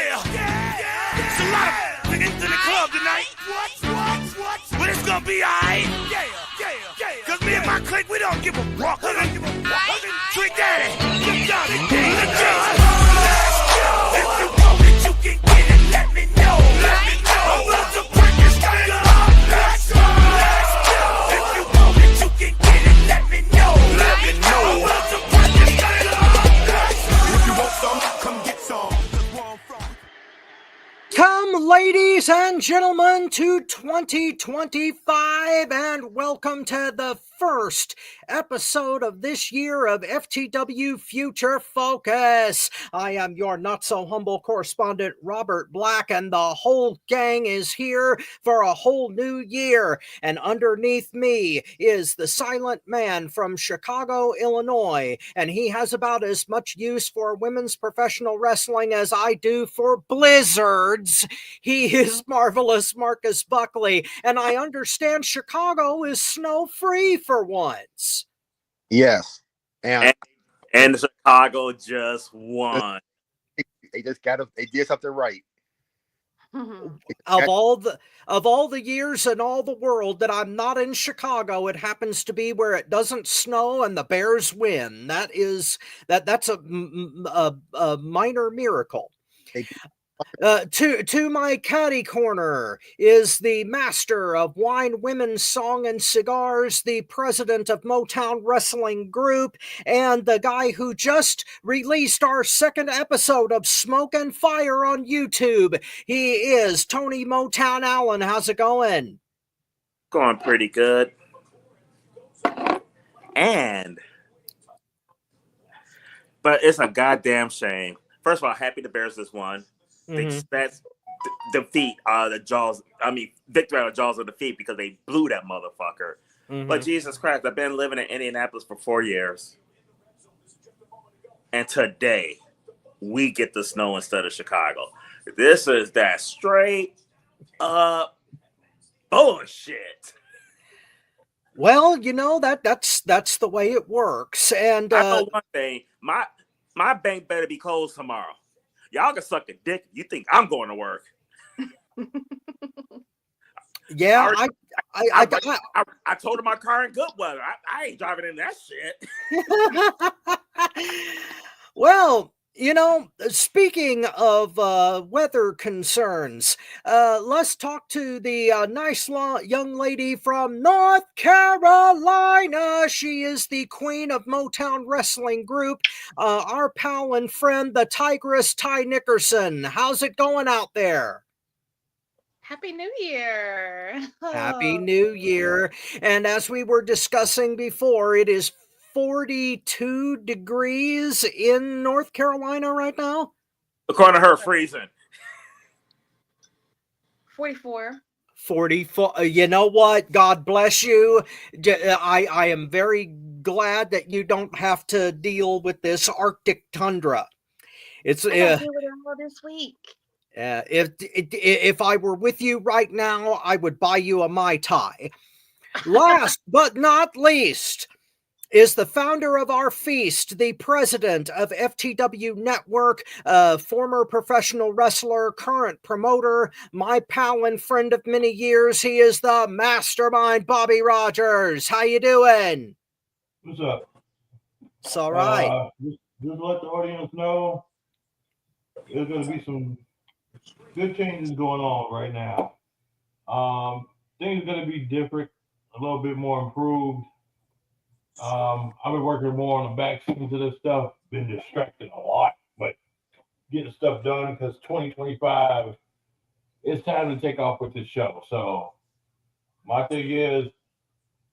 It's a lot of niggas in the club tonight. But it's gonna be alright. Cause me and my clique, we don't give a fuck. Trick Daddy, you got it, if you want it, you can get it. Let me know. I'm about to break this thing up. Let's go. If you want it, you can get it. Let me know. I'm about to break this thing up. If you want some, come get some. Come, ladies and gentlemen, to 2025, and welcome to the first episode of this year of FTW Future Focus. I am your not-so-humble correspondent, Robert Black, and the whole gang is here for a whole new year. And underneath me is the silent man from Chicago, Illinois, and he has about as much use for women's professional wrestling as I do for blizzards. He is Marvelous Marcus Buckley, and I understand Chicago is snow-free for once. Yes. And Chicago just won. They did something right. Of all the years in all the world that I'm not in Chicago, it happens to be where it doesn't snow and the Bears win. That's a minor miracle. To my caddy corner is the master of wine, women's song, and cigars, the president of Motown Wrestling Group, and the guy who just released our second episode of Smoke and Fire on YouTube. He is Tony Motown Allen. How's it going? Going pretty good. But it's a goddamn shame. First of all, happy the Bears just won. That's defeat the jaws. I mean, victory out of jaws of defeat because they blew that motherfucker. But Jesus Christ, I've been living in Indianapolis for 4 years, and today we get the snow instead of Chicago. This is that straight up bullshit. Well, you know that's the way it works. And I know one thing: my bank better be closed tomorrow. Y'all can suck a dick. You think I'm going to work? Yeah, I told him my car in good weather. I ain't driving in that shit. Well, you know, speaking of weather concerns, let's talk to the nice young lady from North Carolina. She is the queen of Motown Wrestling Group, our pal and friend, the Tigress, Ty Nickerson. How's it going out there? Happy New Year. Happy New Year. And as we were discussing before, it is 42 degrees in North Carolina right now. According to her, freezing. 44. 44. You know what? God bless you. I am very glad that you don't have to deal with this Arctic tundra. It's I gotta deal with it all this week. If I were with you right now, I would buy you a Mai Tai. Last but not least is the founder of our feast, the president of FTW Network, former professional wrestler, current promoter, my pal and friend of many years. He is the mastermind, Bobby Rogers. How you doing? What's up? It's all right. Just let the audience know there's going to be some good changes going on right now. Things are going to be different, a little bit more improved. I've been working more on the back scenes of this stuff, been distracted a lot, but getting stuff done because 2025, it's time to take off with the show. So my thing is,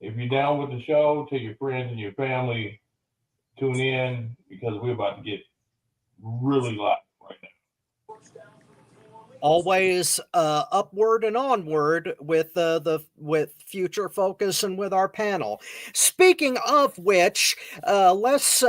if you're down with the show, tell your friends and your family, tune in because we're about to get really live right now. always upward and onward with with Future Focus and with our panel. Speaking of which, let's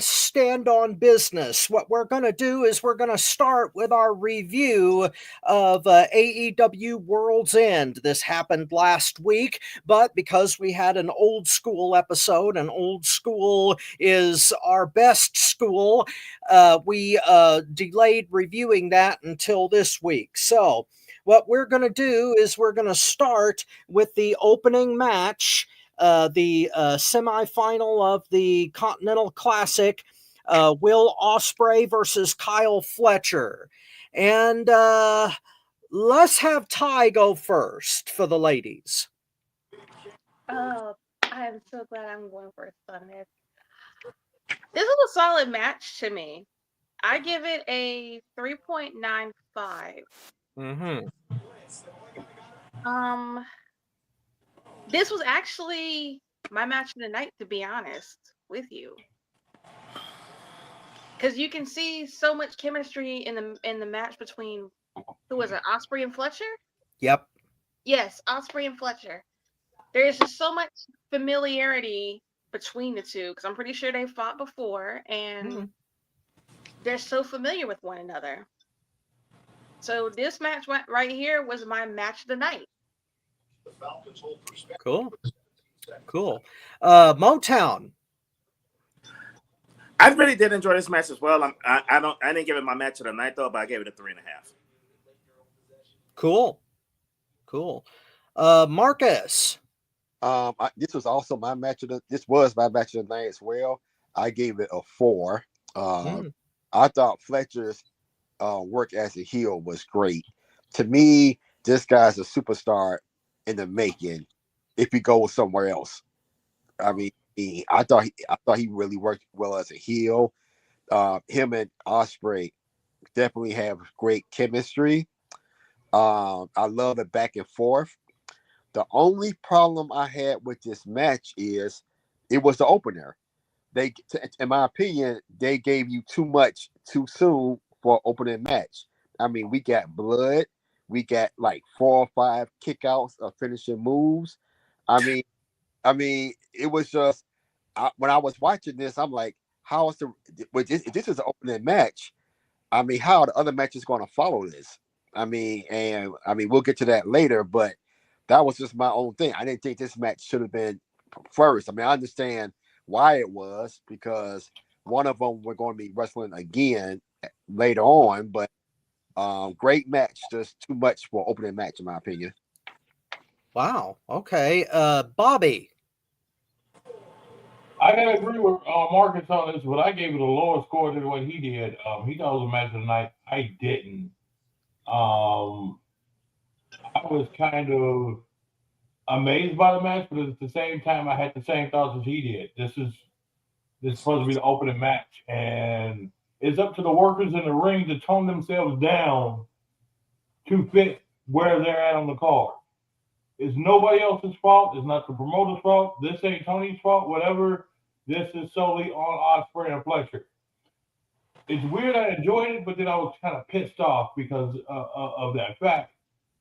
stand on business. What we're going to do is we're going to start with our review of AEW Worlds End. This happened last week, but because we had an old school episode, and old school is our best school, we delayed reviewing that until this week. So what we're going to do is we're going to start with the opening match, the semifinal of the Continental Classic, Will Ospreay versus Kyle Fletcher. And let's have Ty go first for the ladies. Oh, I'm so glad I'm going first on this. This is a solid match to me. I give it a 3.95. Mm-hmm. This was actually my match of the night, to be honest with you, because you can see so much chemistry in the match between, who was it, Ospreay and Fletcher? Yep. Yes, Ospreay and Fletcher. There is just so much familiarity between the two, because I'm pretty sure they fought before, and they're so familiar with one another. So this match right here was my match of the night. Cool. Motown. I really did enjoy this match as well. I didn't give it my match of the night though, but I gave it a 3.5. Cool. Marcus. This was also my match of this was my match of the night as well. I gave it a 4. I thought Fletcher's work as a heel was great. To me, this guy's a superstar in the making. If he goes somewhere else, I mean, I thought he really worked well as a heel. Him and Ospreay definitely have great chemistry. I love it back and forth. The only problem I had with this match is it was the opener. In my opinion, they gave you too much too soon for an opening match. I mean, we got blood. We got like 4 or 5 kickouts of finishing moves. I mean, it was just when I was watching this, I'm like, how is if this is an opening match? I mean, how are the other matches going to follow this? I mean, we'll get to that later, but that was just my own thing. I didn't think this match should have been first. I mean, I understand why it was, because one of them were going to be wrestling again later on, but great match, just too much for opening match in my opinion. Wow. Okay. Bobby. I gotta agree with Marcus on this, but I gave it a lower score than what he did. He thought it was a match of the night. I didn't. I was kind of amazed by the match, but at the same time, I had the same thoughts as he did. This is supposed to be the opening match, and it's up to the workers in the ring to tone themselves down to fit where they're at on the card. It's nobody else's fault. It's not the promoter's fault. This ain't Tony's fault. Whatever. This is solely on Ospreay and Fletcher. It's weird. I enjoyed it, but then I was kind of pissed off because of that fact.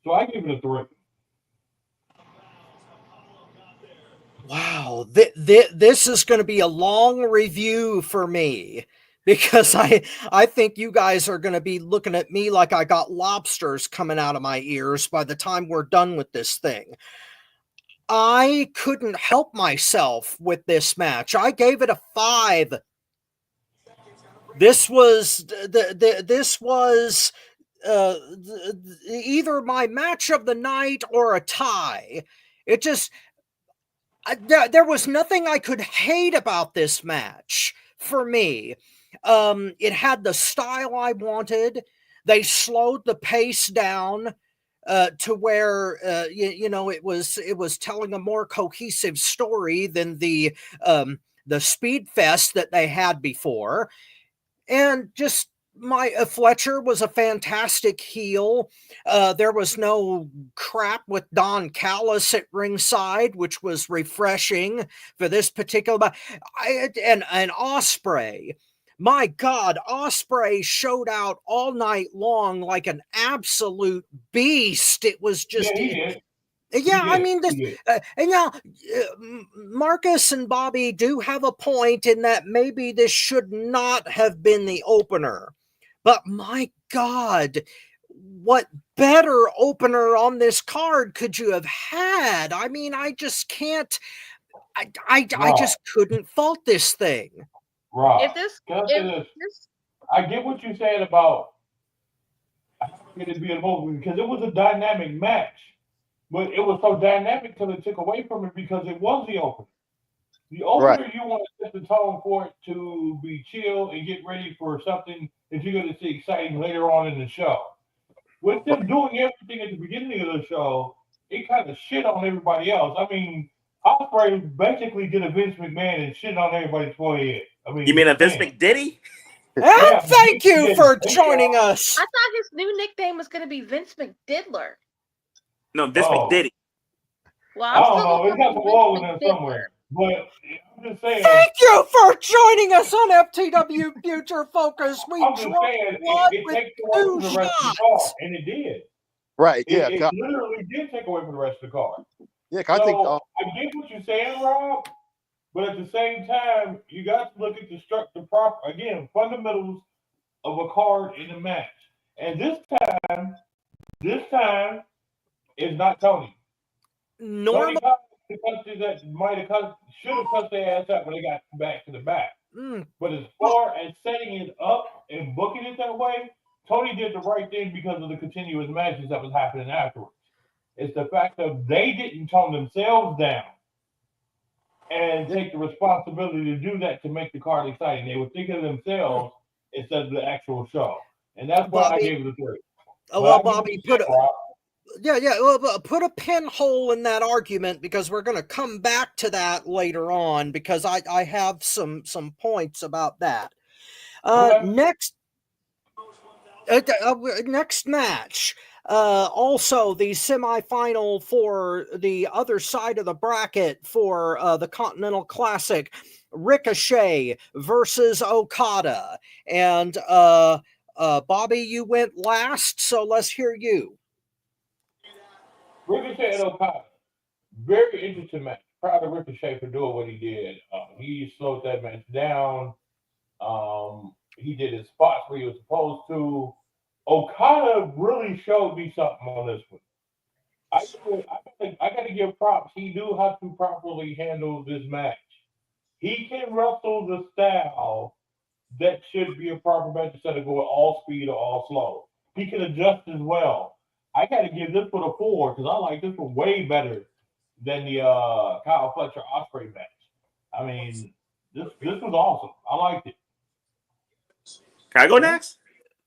So I give it a 3. Wow, this is going to be a long review for me, because I think you guys are going to be looking at me like I got lobsters coming out of my ears by the time we're done with this thing. I couldn't help myself with this match. I gave it a 5. This was either my match of the night or a tie. It just there was nothing I could hate about this match for me. It had the style I wanted. They slowed the pace down to where it was telling a more cohesive story than the speed fest that they had before. And just Fletcher was a fantastic heel. There was no crap with Don Callis at ringside, which was refreshing for this particular. And Ospreay, My God, Ospreay showed out all night long like an absolute beast. It was just, Yeah, he did. yeah, I mean, this, He did. and now Marcus and Bobby do have a point in that maybe this should not have been the opener. But my God, what better opener on this card could you have had? I mean, I just can't, I Rob, just couldn't fault this thing. Rob, If this, can I say if this? this, I get what you said about it being over because it was a dynamic match, but it was so dynamic because it took away from it because it was the opener. The Right. opener, you want to set the tone for it to be chill and get ready for something that you're going to see exciting later on in the show. With them doing everything at the beginning of the show, it kind of shit on everybody else. I mean, Ospreay basically did a Vince McMahon and shit on everybody's forehead. I mean, You mean a Vince damn. McDiddy? And Yeah, thank you yeah, for thank joining y'all. us. I thought his new nickname was going to be Vince McDiddler. No, Vince Oh, McDiddy. Well, I I'm don't still know. going It's to got call some him oil in Vince there McDiddler. somewhere. But I'm just saying. Thank you for joining us on FTW Future Focus. We I'm just draw saying blood it with takes away from 2 the rest of the shots. card, and it did. Right. Yeah. It literally did take away from the rest of the card. Yeah. I think. So I get what you're saying, Rob, but at the same time, you got to look at the proper fundamentals of a card in a match. And this time is not Tony. Tony Normal. got the country that should have cut their ass out when they got back to the back. But as far as setting it up and booking it that way, Tony did the right thing because of the continuous matches that was happening afterwards. It's the fact that they didn't tone themselves down and take the responsibility to do that to make the card exciting. They were thinking of themselves instead of the actual show. And that's why I gave it a 3. Oh, well, Bobby, put a pinhole in that argument because we're going to come back to that later on because I have some points about that. Next match. Also, the semifinal for the other side of the bracket for the Continental Classic, Ricochet versus Okada. And Bobby, you went last, so let's hear you. Ricochet and Okada, very interesting match. Proud of Ricochet for doing what he did. He slowed that match down. He did his spots where he was supposed to. Okada really showed me something on this one. I got to give props. He knew how to properly handle this match. He can wrestle the style that should be a proper match instead of going all speed or all slow. He can adjust as well. I got to give this one a 4 because I like this one way better than the Kyle Fletcher Ospreay match. I mean, this was awesome. I liked it. Can I go next?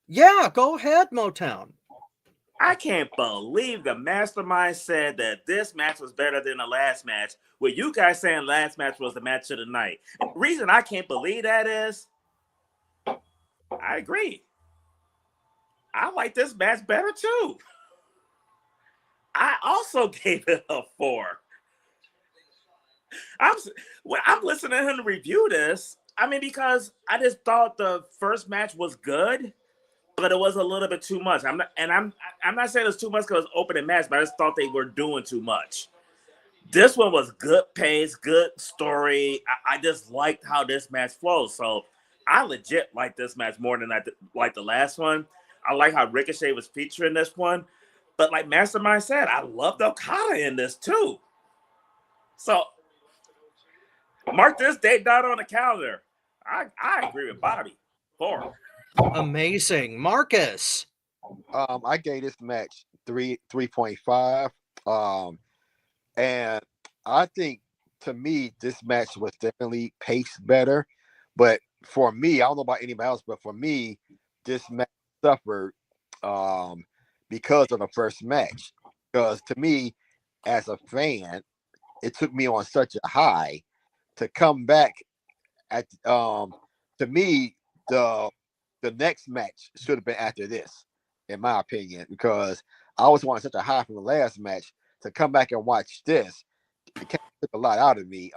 Yeah, go ahead, Motown. I can't believe the mastermind said that this match was better than the last match, with you guys saying last match was the match of the night. And the reason I can't believe that is, I agree. I like this match better too. I also gave it a 4. I'm listening to him review this. I mean, because I just thought the first match was good, but it was a little bit too much. I'm not saying it's too much because it's opening match, but I just thought they were doing too much. This one was good pace, good story. I just liked how this match flows. So I legit like this match more than I like the last one. I like how Ricochet was featured in this one. But like Mastermind said, I loved Okada in this too. So mark this date down on the calendar. I agree with Bobby. 4. Amazing. Marcus. I gave this match 3.5. And I think to me this match was definitely paced better. But for me, I don't know about anybody else, but for me, this match suffered because of the first match. Because to me, as a fan, it took me on such a high to come back at to me the next match should have been after this, in my opinion, because I was on such a high from the last match to come back and watch this. It took a lot out of me.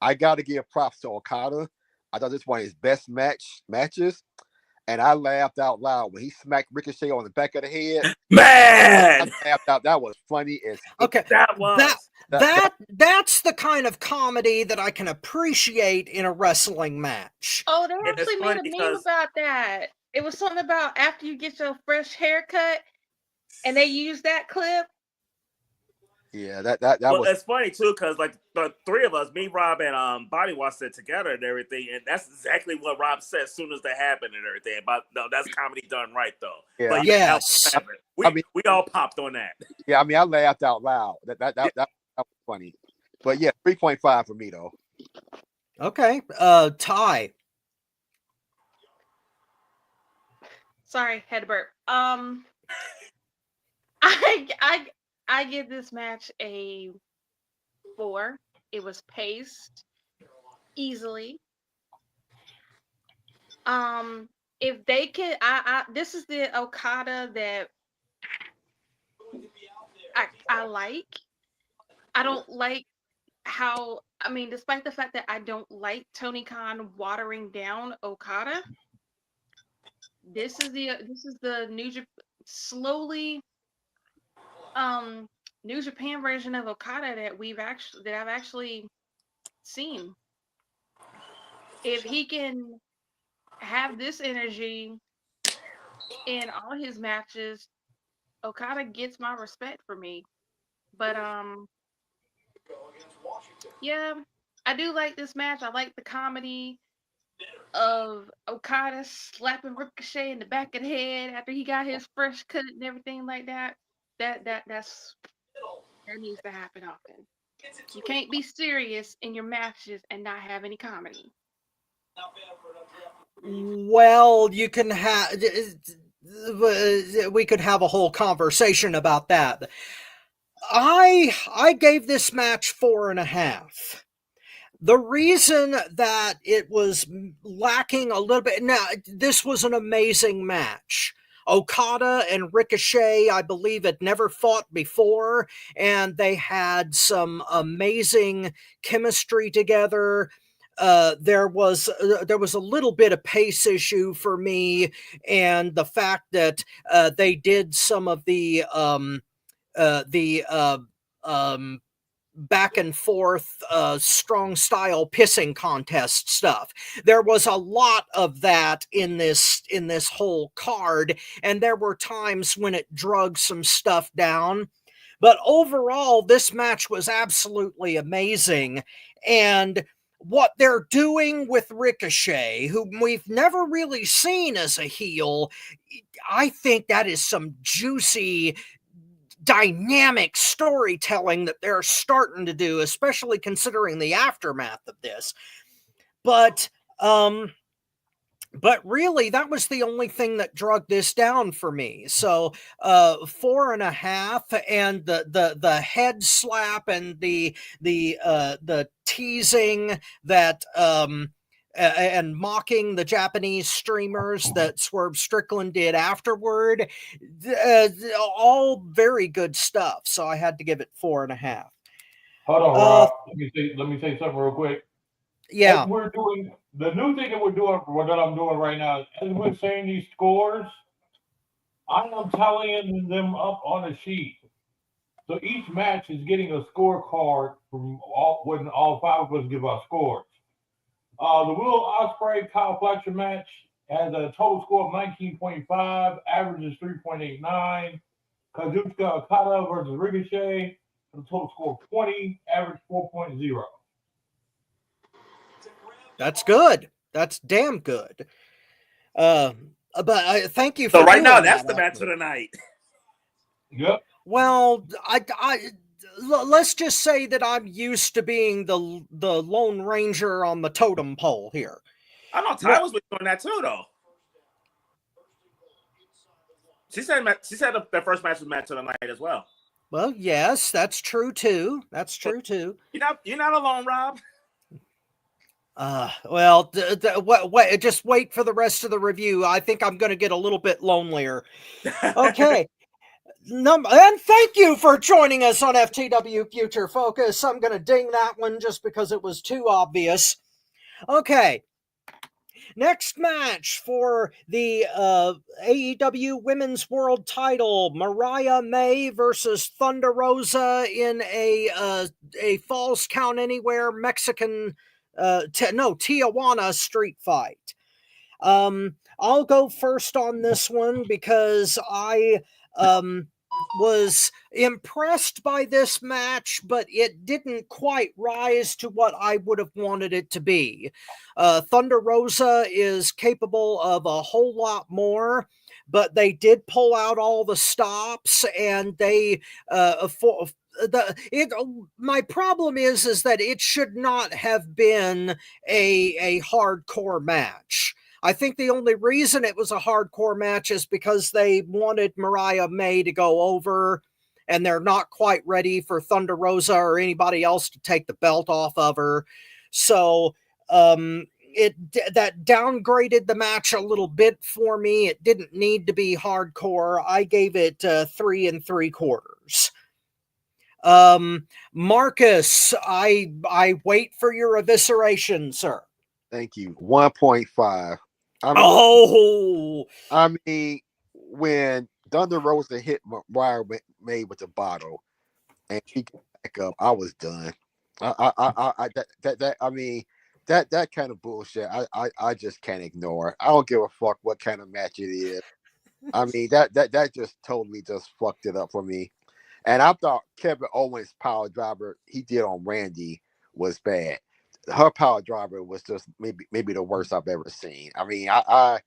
I got to give props to Okada. I thought this was one of his best matches. And I laughed out loud when he smacked Ricochet on the back of the head. Man, I laughed out. That was funny as hell. Okay, that's the kind of comedy that I can appreciate in a wrestling match. Oh, they And it's actually made funny a meme because- about that. It was something about after you get your fresh haircut, and they used that clip. Yeah, that Well, was. it's funny too, because like the three of us, me, Rob, and Body watched it together and everything, and that's exactly what Rob said as soon as that happened and everything. But no, that's comedy done right though. Yeah. But Yes. we all popped on that. Yeah, I mean, I laughed out loud. That was funny. But yeah, 3.5 for me though. Okay, Ty. Sorry, had to burp. I give this match a 4. It was paced easily. If they could, this is the Okada that I like. I don't like how, I mean, despite the fact that I don't like Tony Khan watering down Okada, this is the slowly New Japan version of Okada that I've actually seen. If he can have this energy in all his matches, Okada gets my respect for me. But yeah, I do like this match. I like the comedy of Okada slapping Ricochet in the back of the head after he got his fresh cut and everything like that. That needs to happen often. You can't be serious in your matches and not have any comedy. Well, you can have. We could have a whole conversation about that. I gave this match 4.5. The reason that it was lacking a little bit, now, this was an amazing match. Okada and Ricochet, I believe, had never fought before, and they had some amazing chemistry together. There was a little bit of pace issue for me, and the fact that they did some of the back and forth strong style pissing contest stuff. There was a lot of that in this whole card, and there were times when it drug some stuff down. But overall, this match was absolutely amazing. And what they're doing with Ricochet, whom we've never really seen as a heel, I think that is some juicy, dynamic storytelling that they're starting to do, especially considering the aftermath of this. But really, that was the only thing that drug this down for me. So 4.5, and the head slap and the teasing that and mocking the Japanese streamers that Swerve Strickland did afterward, all very good stuff. So I had to give it 4.5. Hold on, Rob. Let me say something real quick. Yeah. As we're doing the new thing that we're doing, that I'm doing right now, as we're saying these scores, I am tallying them up on a sheet. So each match is getting a scorecard from when all 5 of us give our scores. The Will Ospreay Kyle Fletcher match has a total score of 19.5, average is 3.89. Kazuchika Okada versus Ricochet, a total score of 20, average 4.0. That's good. That's damn good. But thank you for. So right now, doing that's that, the match of the night. Yep. Well, let's just say that I'm used to being the Lone Ranger on the totem pole here. I know Ty was doing that too, though. She said the first match was match of the night as well. Well, yes, that's true too. That's true too. You're not alone, Rob. Well, just wait for the rest of the review. I think I'm going to get a little bit lonelier. Okay. And thank you for joining us on FTW Future Focus. I'm going to ding that one just because it was too obvious. Okay. Next match for the AEW Women's World Title: Mariah May versus Thunder Rosa in a Falls Count Anywhere Mexican Tijuana street fight. I'll go first on this one because I was impressed by this match, but it didn't quite rise to what I would have wanted it to be. Thunder Rosa is capable of a whole lot more, but they did pull out all the stops, and they my problem is that it should not have been a hardcore match. I think the only reason it was a hardcore match is because they wanted Mariah May to go over, and they're not quite ready for Thunder Rosa or anybody else to take the belt off of her. So that downgraded the match a little bit for me. It didn't need to be hardcore. I gave it 3 3/4. Marcus, I wait for your evisceration, sir. Thank you. 1.5. I mean, when Thunder Rosa hit Mariah May with the bottle and she got back up, I was done. That kind of bullshit, I just can't ignore. I don't give a fuck what kind of match it is. I mean, that just totally just fucked it up for me. And I thought Kevin Owens' power driver he did on Randy was bad. Her power driver was just maybe the worst I've ever seen. I mean, I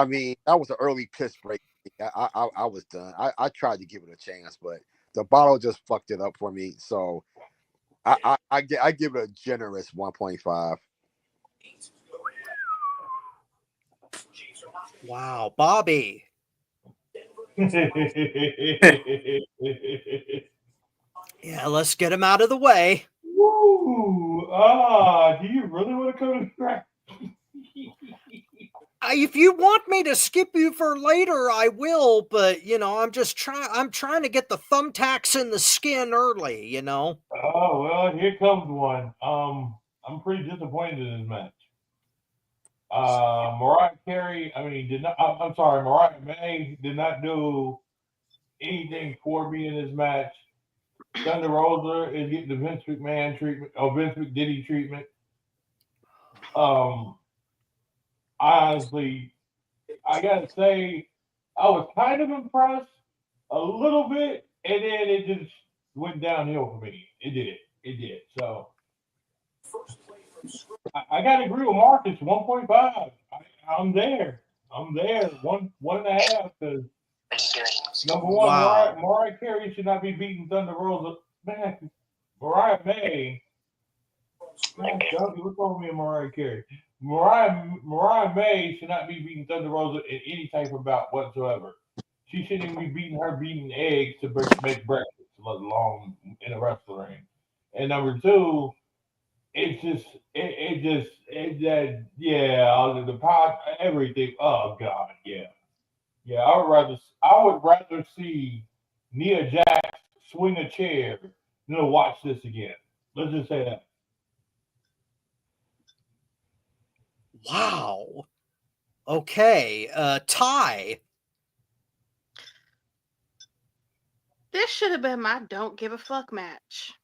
mean that was an early piss break. I was done. I tried to give it a chance, but the bottle just fucked it up for me. So I give it a generous 1.5. Wow, Bobby. Yeah, let's get him out of the way. Woo! Do you really want to come to crack? If you want me to skip you for later, I will, but I'm trying to get the thumbtacks in the skin early, Oh, well, here comes one. I'm pretty disappointed in this match. Mariah May did not do anything for me in this match. Thunder Rosa is getting the Vince McMahon treatment, or Vince McDiddy treatment. Honestly, I gotta say, I was kind of impressed a little bit, and then it just went downhill for me. It did. So I gotta agree with Marcus. 1.5. I'm there. 1.5 because number one, Wow. Mariah Carey should not be beating Thunder Rosa. Man, Mariah May. Man, what's wrong with me and Mariah Carey? Mariah May should not be beating Thunder Rosa in any type of bout whatsoever. She shouldn't even be beating eggs to make breakfast, let alone in a wrestling ring. And number two, the pot, everything. Oh God, yeah. I would rather see Nia Jax swing a chair than to watch this again. Let's just say that. Wow. Okay, Ty. This should have been my don't give a fuck match.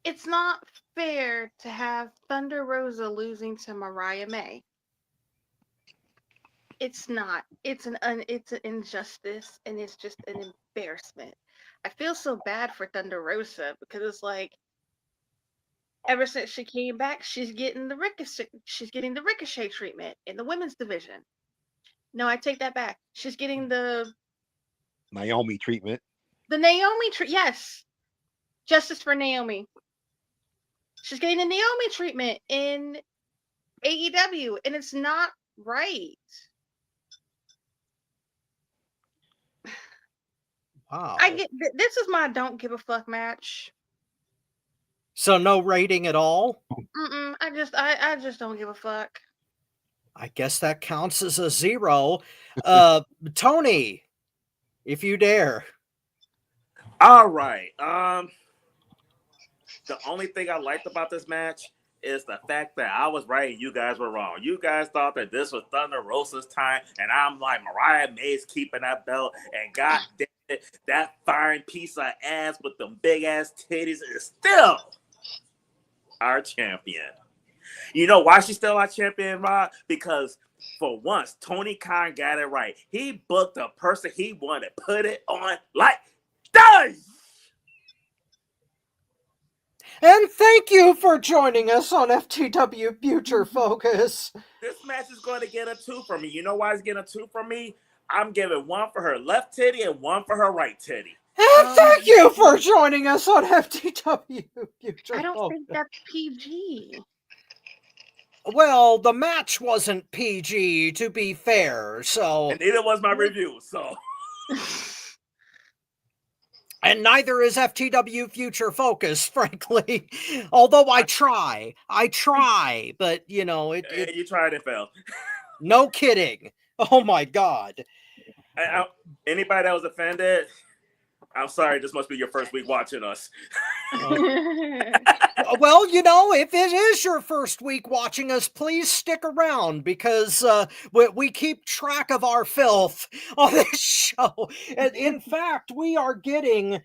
It's not fair to have Thunder Rosa losing to Mariah May. It's not. It's an injustice, and it's just an embarrassment. I feel so bad for Thunder Rosa because it's like ever since she came back, she's getting the ricochet treatment in the women's division. No, I take that back. She's getting the Naomi treatment. The Naomi yes. Justice for Naomi. She's getting the Naomi treatment in AEW, and it's not right. Wow. This is my don't give a fuck match. So no rating at all? I just don't give a fuck. I guess that counts as a 0. Tony, if you dare. All right. the only thing I liked about this match is the fact that I was right and you guys were wrong. You guys thought that this was Thunder Rosa's time, and I'm like, Mariah May's keeping that belt, and God damn it, that fine piece of ass with them big ass titties is still our champion. You know why she's still our champion, Rob? Because for once, Tony Khan got it right. He booked the person he wanted, put it on like this. And thank you for joining us on FTW Future Focus. This match is going to get a 2 from me. You know why it's getting a 2 from me? I'm giving 1 for her left titty and 1 for her right titty. And thank you for joining us on FTW Future I don't Focus. think that's PG. Well, the match wasn't PG, to be fair, so... And neither was my review, so... And neither is FTW Future Focus, frankly. Although I try, but you know, you tried and failed. No kidding. Oh my God. Anybody that was offended, I'm sorry, this must be your first week watching us. Well, you know, if it is your first week watching us, please stick around because we keep track of our filth on this show. And in fact, we are getting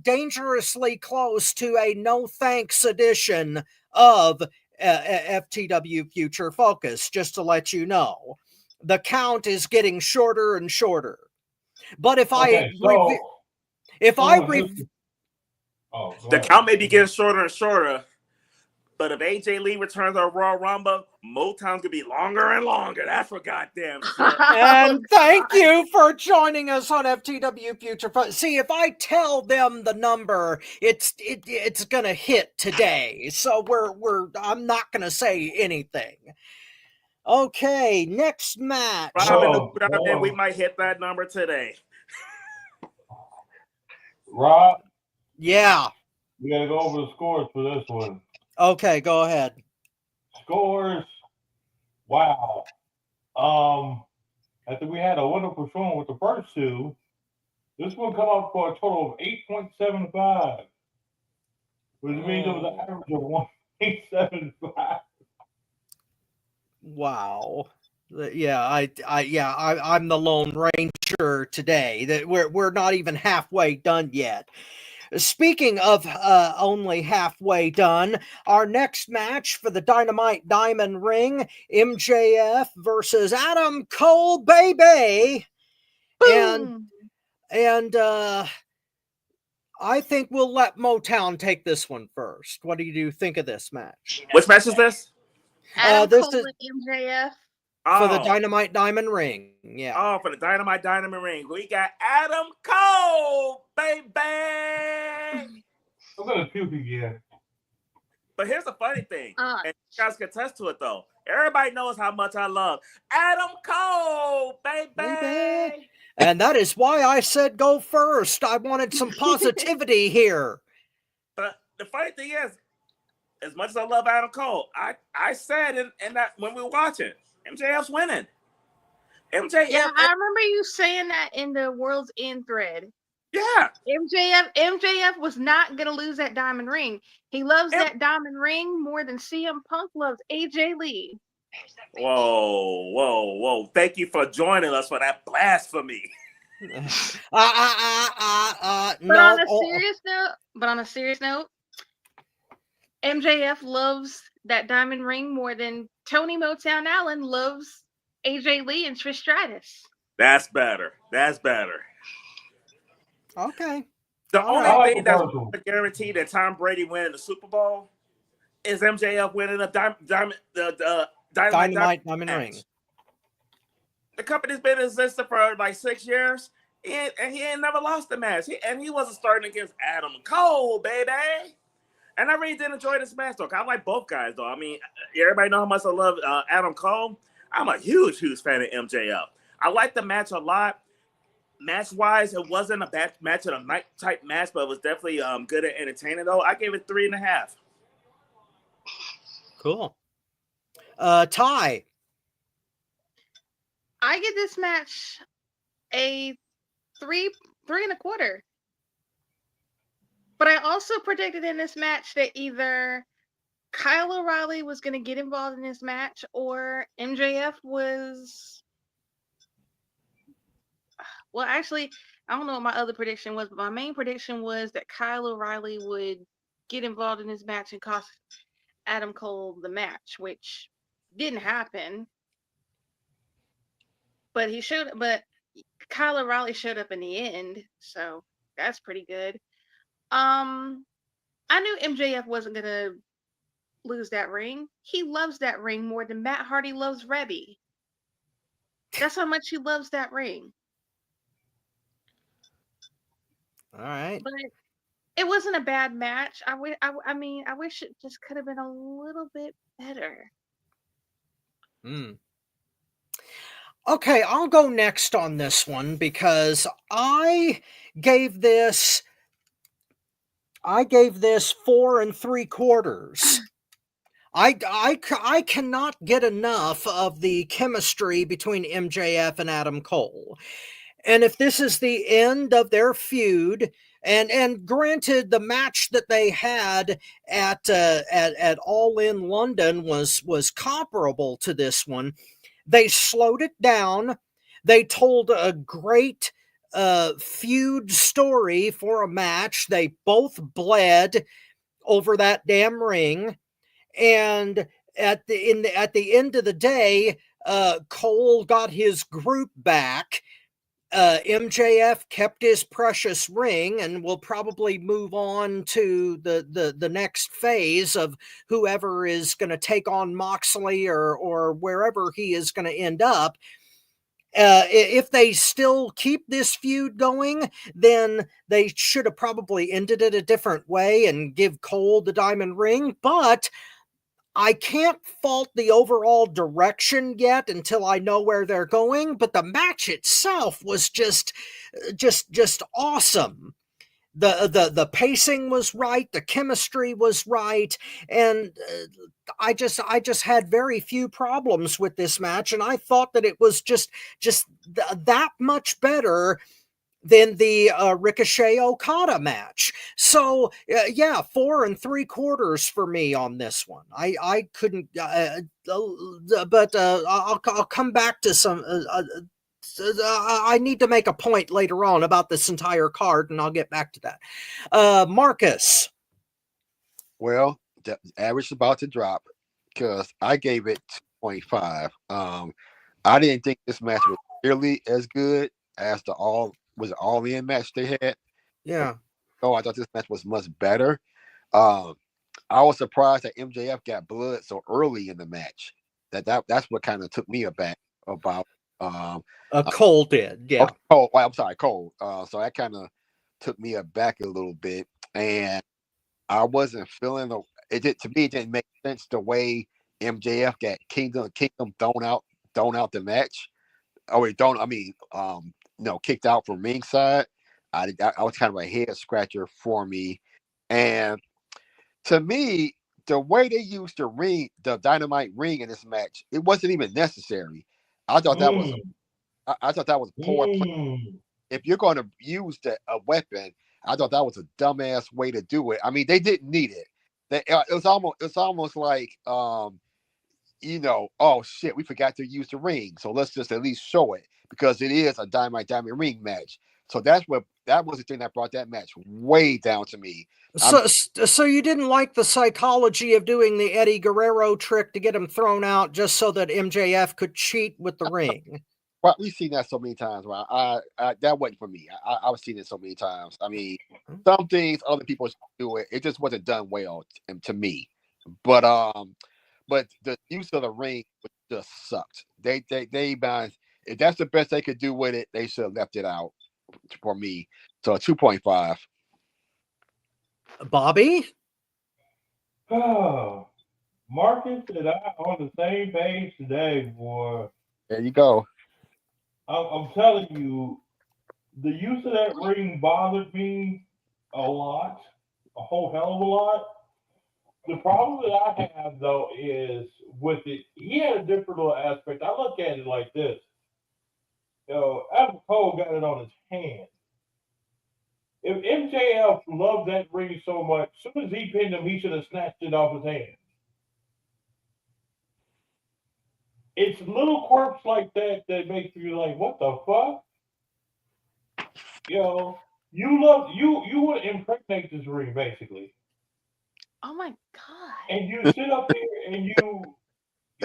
dangerously close to a no thanks edition of FTW Future Focus. Just to let you know, the count is getting shorter and shorter. But if Okay, the count may be getting shorter and shorter, but if AJ Lee returns on Royal Rumble, Motown's gonna be longer and longer. That's for goddamn sure. And thank you for joining us on FTW Future Focus. See, if I tell them the number, it's gonna hit today. So I'm not gonna say anything. Okay, next match. Robin, we might hit that number today. Rob? Yeah. We gotta go over the scores for this one. Okay, go ahead. Scores. Wow. I think we had a wonderful showing with the first two. This one come up for a total of 8.75, which means it was an average of 1.75. Wow. Yeah, I'm the Lone Ranger today. That we're not even halfway done yet. Speaking of only halfway done, our next match for the Dynamite Diamond Ring, MJF versus Adam Cole, baby. Boom. And I think we'll let Motown take this one first. What do you think of this match? Which match is this? Adam Cole and MJF. For the Dynamite Diamond Ring. Yeah. Oh, for the Dynamite Diamond Ring. We got Adam Cole, baby. I'm going to puke again. But here's the funny thing. And you guys can attest to it, though. Everybody knows how much I love Adam Cole, baby. And that is why I said go first. I wanted some positivity here. But the funny thing is, as much as I love Adam Cole, I said in that when we were watching, MJF's winning. MJF. Yeah, I remember you saying that in the Worlds End thread. Yeah. MJF was not gonna lose that diamond ring. He loves that diamond ring more than CM Punk loves AJ Lee. Whoa. Thank you for joining us for that blasphemy. But on a serious note, MJF loves that diamond ring more than Tony Motown Allen loves AJ Lee and Trish Stratus. That's better. Okay. The only thing that's guaranteed that Tom Brady winning the Super Bowl is MJF winning the Dynamite Diamond Ring. The company's been in existence for like 6 years, and he ain't never lost a match. He wasn't starting against Adam Cole, baby. And I really did enjoy this match, though. I like both guys, though. I mean, everybody know how much I love Adam Cole. I'm a huge fan of MJF. I like the match a lot. Match-wise, it wasn't a bad match of the night type match, but it was definitely good and entertaining, though. I gave it 3.5. Cool. Ty. I give this match a 3.25. But I also predicted in this match that either Kyle O'Reilly was going to get involved in this match or MJF was. Well, actually, I don't know what my other prediction was, but my main prediction was that Kyle O'Reilly would get involved in this match and cost Adam Cole the match, which didn't happen. But Kyle O'Reilly showed up in the end, so that's pretty good. I knew MJF wasn't gonna lose that ring. He loves that ring more than Matt Hardy loves Rebby. That's how much he loves that ring. All right. But it wasn't a bad match. I wish it just could have been a little bit better. Okay, I'll go next on this one because I gave this 4 3/4. I cannot get enough of the chemistry between MJF and Adam Cole. And if this is the end of their feud, and granted, the match that they had at All In London was comparable to this one, they slowed it down. They told a great feud story for a match. They both bled over that damn ring, and at the end of the day, Cole got his group back. MJF kept his precious ring and will probably move on to the next phase of whoever is going to take on Moxley or wherever he is going to end up. If they still keep this feud going, then they should have probably ended it a different way and give Cole the diamond ring. But I can't fault the overall direction yet until I know where they're going, but the match itself was just awesome. The pacing was right, the chemistry was right, and I just had very few problems with this match, and I thought that it was just that much better than the Ricochet Okada match. So yeah, 4 3/4 for me on this one. I couldn't, but I'll come back to some. I need to make a point later on about this entire card, and I'll get back to that. Marcus. Well, the average is about to drop because I gave it 2.5. I didn't think this match was nearly as good as the All In match they had. Yeah. Oh, I thought this match was much better. I was surprised that MJF got blood so early in the match. That's what kind of took me aback about. Cole did, yeah. Okay, Cole. I'm sorry, Cole. So that kind of took me aback a little bit, and I wasn't feeling it. To me, it didn't make sense the way MJF got Kingdom thrown out the match. Kicked out from ringside. I was kind of a head scratcher for me, and to me, the way they used the dynamite ring in this match, it wasn't even necessary. I thought that was poor play. If you're going to use a weapon, I thought that was a dumbass way to do it. I mean, they didn't need it. It's almost like oh shit, we forgot to use the ring, so let's just at least show it because it is a diamond ring match. So that was the thing that brought that match way down to me. So you didn't like the psychology of doing the Eddie Guerrero trick to get him thrown out just so that MJF could cheat with the ring? Well, we've seen that so many times. Right? That wasn't for me. I was seeing it so many times. I mean, some things other people do it. It just wasn't done well to me. But the use of the ring just sucked. They if that's the best they could do with it, they should have left it out for me. So 2.5. Bobby? Oh, Marcus and I are on the same page today, boy. There you go. I'm telling you, the use of that ring bothered me a lot, a whole hell of a lot. The problem that I have, though, is with it, he had a different little aspect. I look at it like this. Adam Cole got it on his hand. If MJF loved that ring so much, as soon as he pinned him, he should have snatched it off his hand. It's little quirks like that that makes you like, what the fuck? You know, you want to impregnate this ring basically, Oh my god. and you sit up there and you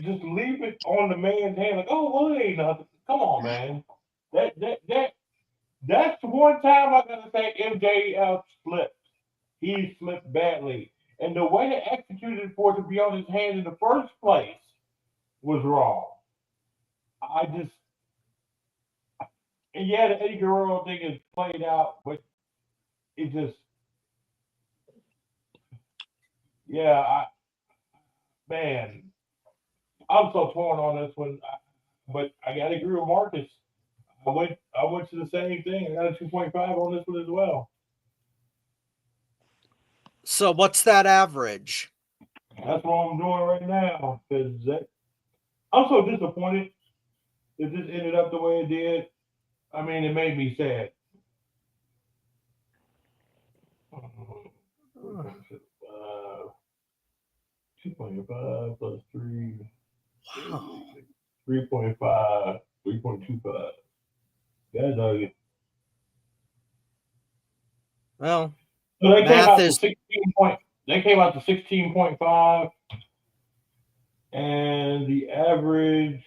just leave it on the man's hand like, oh well, it ain't nothing. Come on, man. That's one time I gotta say MJF slipped. He slipped badly, and the way they executed for it to be on his hand in the first place was wrong. I just, and yeah, the Eddie Guerrero thing is played out, but it just, yeah, man, I'm so torn on this one, but I gotta agree with Marcus. I went to the same thing. I got a 2.5 on this one as well. So what's that average? That's what I'm doing right now because I'm so disappointed that this ended up the way it did. I mean, it made me sad. 2.5 plus 3. Wow. 3.5, 3.25. Yeah, dog. Well, So they came math out is to 16 point. They came out to 16.5, and the average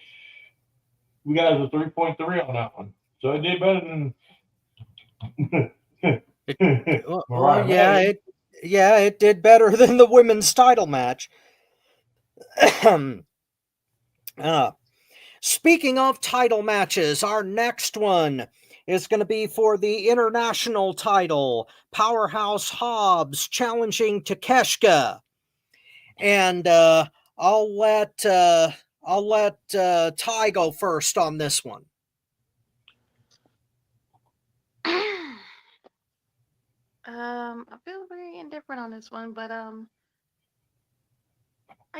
we got is a 3.3 on that one. So it did better than Mariah May. it did better than the women's title match. Speaking of title matches, our next one is going to be for the international title. Powerhouse Hobbs challenging Takeshita, and I'll let Ty go first on this one. I feel very indifferent on this one, but I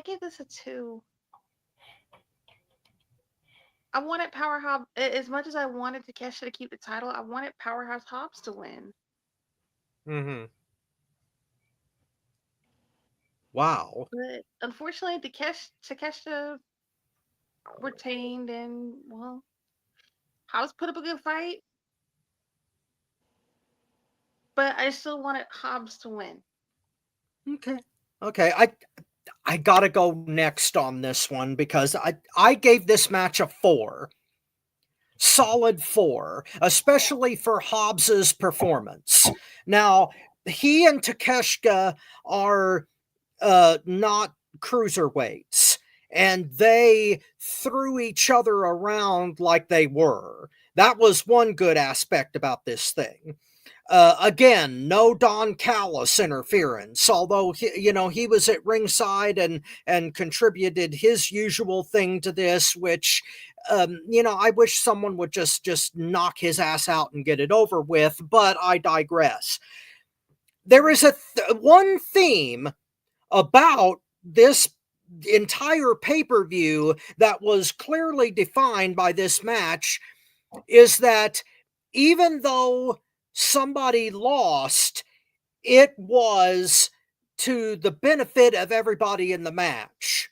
give this a 2. I wanted Powerhouse as much as I wanted Takeshita to keep the title. I wanted Powerhouse Hobbs to win. Mm-hmm. Wow. But unfortunately, Takeshita retained, and well, Hobbs put up a good fight. But I still wanted Hobbs to win. Okay. I gotta go next on this one because I gave this match a 4. Solid 4, especially for Hobbs's performance. Now, he and Takeshita are not cruiserweights, and they threw each other around like they were. That was one good aspect about this thing. Again, no Don Callis interference, although he was at ringside and contributed his usual thing to this, which I wish someone would just knock his ass out and get it over with, but I digress. There is one theme about this entire pay-per-view that was clearly defined by this match, is that even though somebody lost, it was to the benefit of everybody in the match.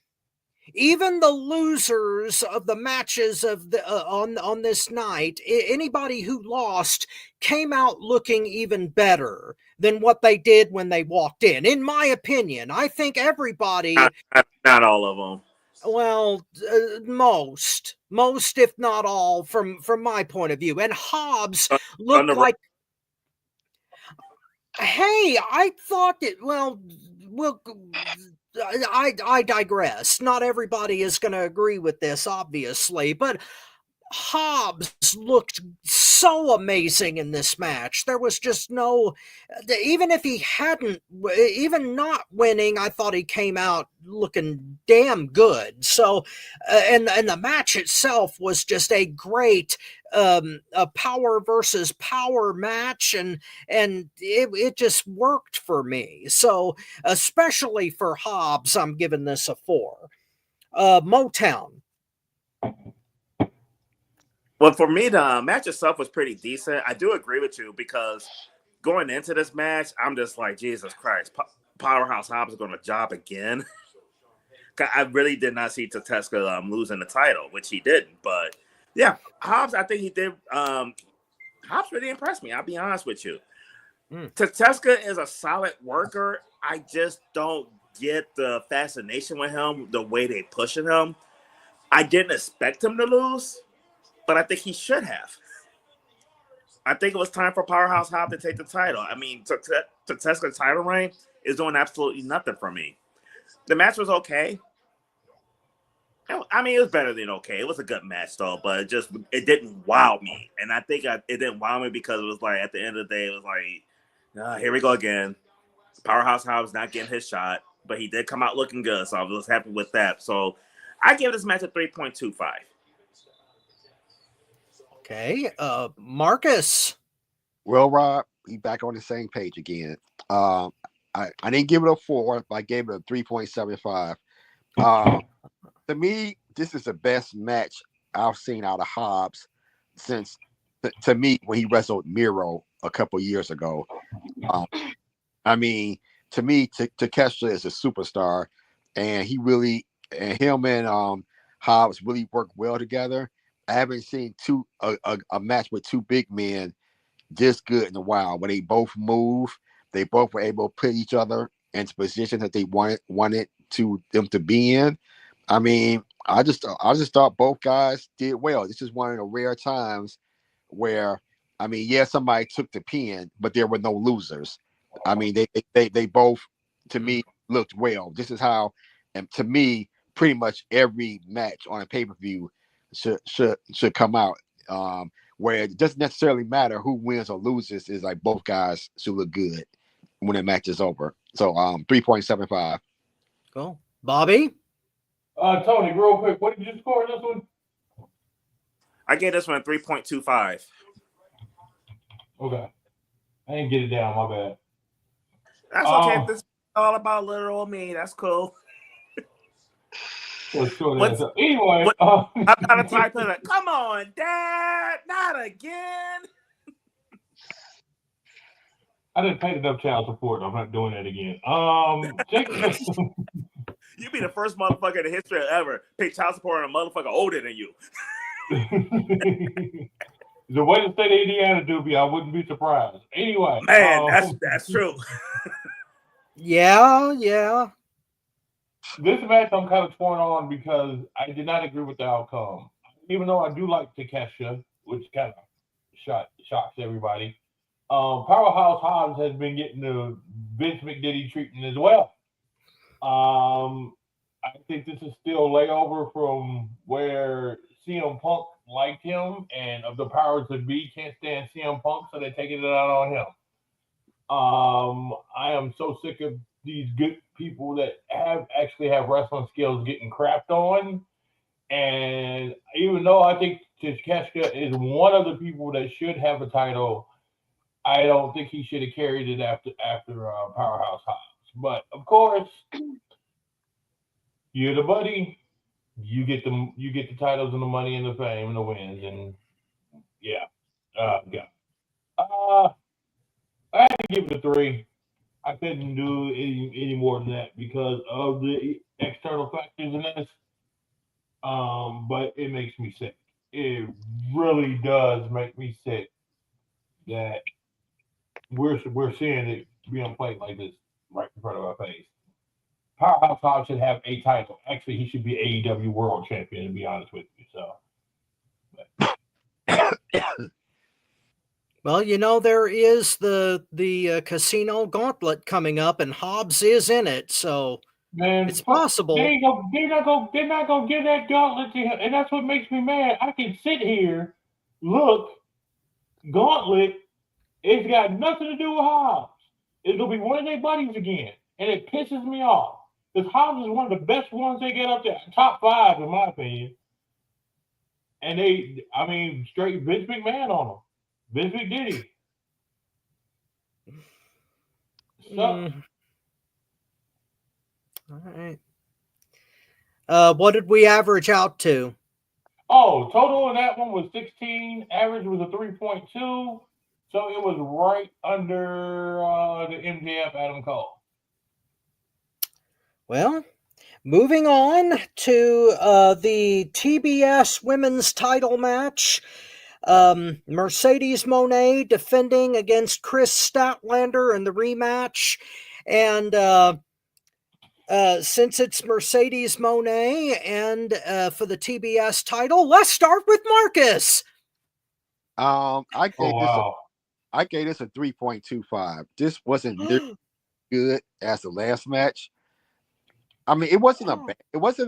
Even the losers of the matches of the on this night, anybody who lost came out looking even better than what they did when they walked in my opinion. I think everybody, not all of them. well, most if not all, from my point of view. And Hobbs looked like, hey, I thought that, well, I digress. Not everybody is going to agree with this, obviously, but Hobbs looked so amazing in this match. There was just no, even if he hadn't, even not winning, I thought he came out looking damn good. So, and the match itself was just a great a power versus power match, and it just worked for me. So, especially for Hobbs, I'm giving this a 4. Motown. Well, for me, the match itself was pretty decent. I do agree with you because going into this match, I'm just like, Jesus Christ, Powerhouse Hobbs is going to job again. I really did not see Tateska losing the title, which he didn't. But yeah, Hobbs, I think he did. Hobbs really impressed me. I'll be honest with you. Tateska is a solid worker. I just don't get the fascination with him, the way they pushing him. I didn't expect him to lose, but I think he should have. I think it was time for Powerhouse Hobbs to take the title. I mean, Tateska's title reign is doing absolutely nothing for me. The match was okay. I mean, it was better than okay. It was a good match, though, but it didn't wow me. And I think it didn't wow me because it was like, at the end of the day, it was like, here we go again. Powerhouse Hobbs not getting his shot, but he did come out looking good, so I was happy with that. So I give this match a 3.25. Okay, Marcus. Well, Rob, he back on the same page again. I didn't give it a 4, but I gave it a 3.75. To me, this is the best match I've seen out of Hobbs since, to me, when he wrestled Miro a couple years ago. I mean, to me, Takeshita is a superstar, and him and Hobbs really work well together. I haven't seen a match with two big men this good in a while. When they both move, they both were able to put each other into position that they wanted them to be in. I mean, I just thought both guys did well. This is one of the rare times where, I mean, yeah, somebody took the pin, but there were no losers. I mean, they both, to me, looked well. This is how, and to me, pretty much every match on a pay-per-view should come out. Where it doesn't necessarily matter who wins or loses, is like both guys should look good when the match is over. So 3.75. Cool. Bobby? Tony, real quick, what did you score in this one? I gave this one a 3.25. Okay. I didn't get it down, my bad. That's okay. This is all about little old me. That's cool. Anyway, I'm not a type of it. Come on, Dad, not again. I didn't pay enough child support. I'm not doing that again. You be the first motherfucker in the history of ever pay child support on a motherfucker older than you. The way the state of Indiana do be, I wouldn't be surprised. Anyway, man, that's true. Yeah. This match I'm kind of torn on because I did not agree with the outcome. Even though I do like Takeshita, which kind of shocks everybody. Powerhouse Hobbs has been getting the Vince McDiddy treatment as well. I think this is still layover from where CM Punk liked him, and of the powers that be can't stand CM Punk, so they're taking it out on him. I am so sick of these good people that actually have wrestling skills getting crapped on. And even though I think Takeshita is one of the people that should have a title, I don't think he should have carried it after Powerhouse Hobbs. But of course, you're the buddy. You get the titles and the money and the fame and the wins, and yeah. I had to give it a 3. I couldn't do any more than that because of the external factors in this. But it makes me sick. It really does make me sick that we're seeing it being played like this right in front of our face. Powerhouse Hobbs should have a title. Actually, he should be AEW World Champion, to be honest with you. So. Well, you know, there is the casino gauntlet coming up, and Hobbs is in it, so man, it's possible. They're not gonna give that gauntlet to him, and that's what makes me mad. I can sit here, look, gauntlet. It's got nothing to do with Hobbs. It's gonna be one of their buddies again, and it pisses me off. Because Hobbs is one of the best ones they get up there, top 5 in my opinion. And straight Vince McMahon on them. Vince McDiddy. All right. What did we average out to? Oh, total in that one was 16. Average was a 3.2. So So it was right under the MJF Adam Cole. Well, moving on to the TBS women's title match. Mercedes Moné defending against Chris Statlander in the rematch. And since it's Mercedes Moné and for the TBS title, let's start with Marcus. I gave Wow. this a 3.25. This wasn't nearly good as the last match. I mean, it wasn't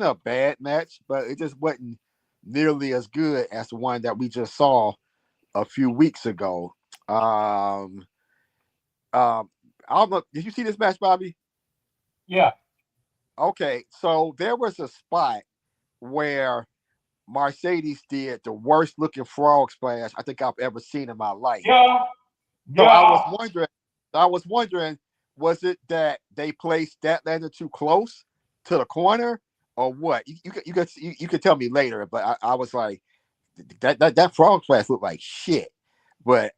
a bad match, but it just wasn't nearly as good as the one that we just saw a few weeks ago. I don't know. Did you see this match, Bobby? Yeah. Okay, so there was a spot where Mercedes did the worst looking frog splash I think I've ever seen in my life. Yeah. So I was wondering, was it that they placed Statlander too close to the corner, or what? You could tell me later, but I was like, that frog splash looked like shit. But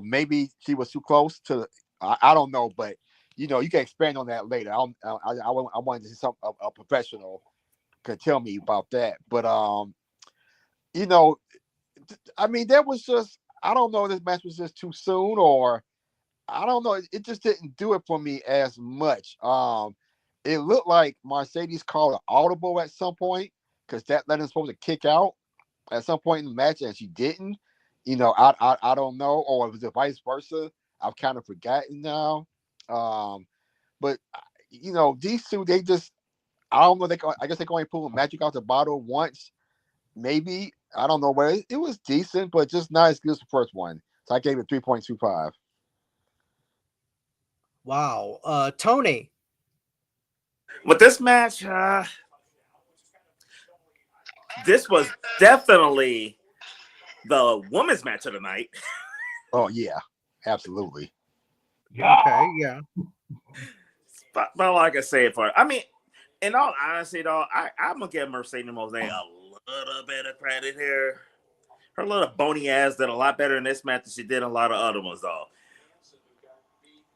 maybe she was too close to. I don't know, but you can expand on that later. I wanted to see a professional could tell me about that. But I mean, there was just, I don't know, this match was just too soon, or I don't know. It just didn't do it for me as much. It looked like Mercedes called an audible at some point because that led him supposed to kick out at some point in the match, and she didn't. I don't know, or was it vice versa? I've kind of forgotten now. But these two, they just, I don't know. I guess they can only pull magic out the bottle once, maybe. I don't know, but it was decent, but just not as good as the first one. So I gave it 3.25. Wow. Tony. With this match, this was definitely the women's match of the night. Oh yeah, absolutely. Yeah. Okay, yeah. But all I can say for it, I mean, in all honesty, though, I'm gonna give Mercedes Moné a little bit of credit here. Her little bony ass did a lot better in this match than she did in a lot of other ones, though.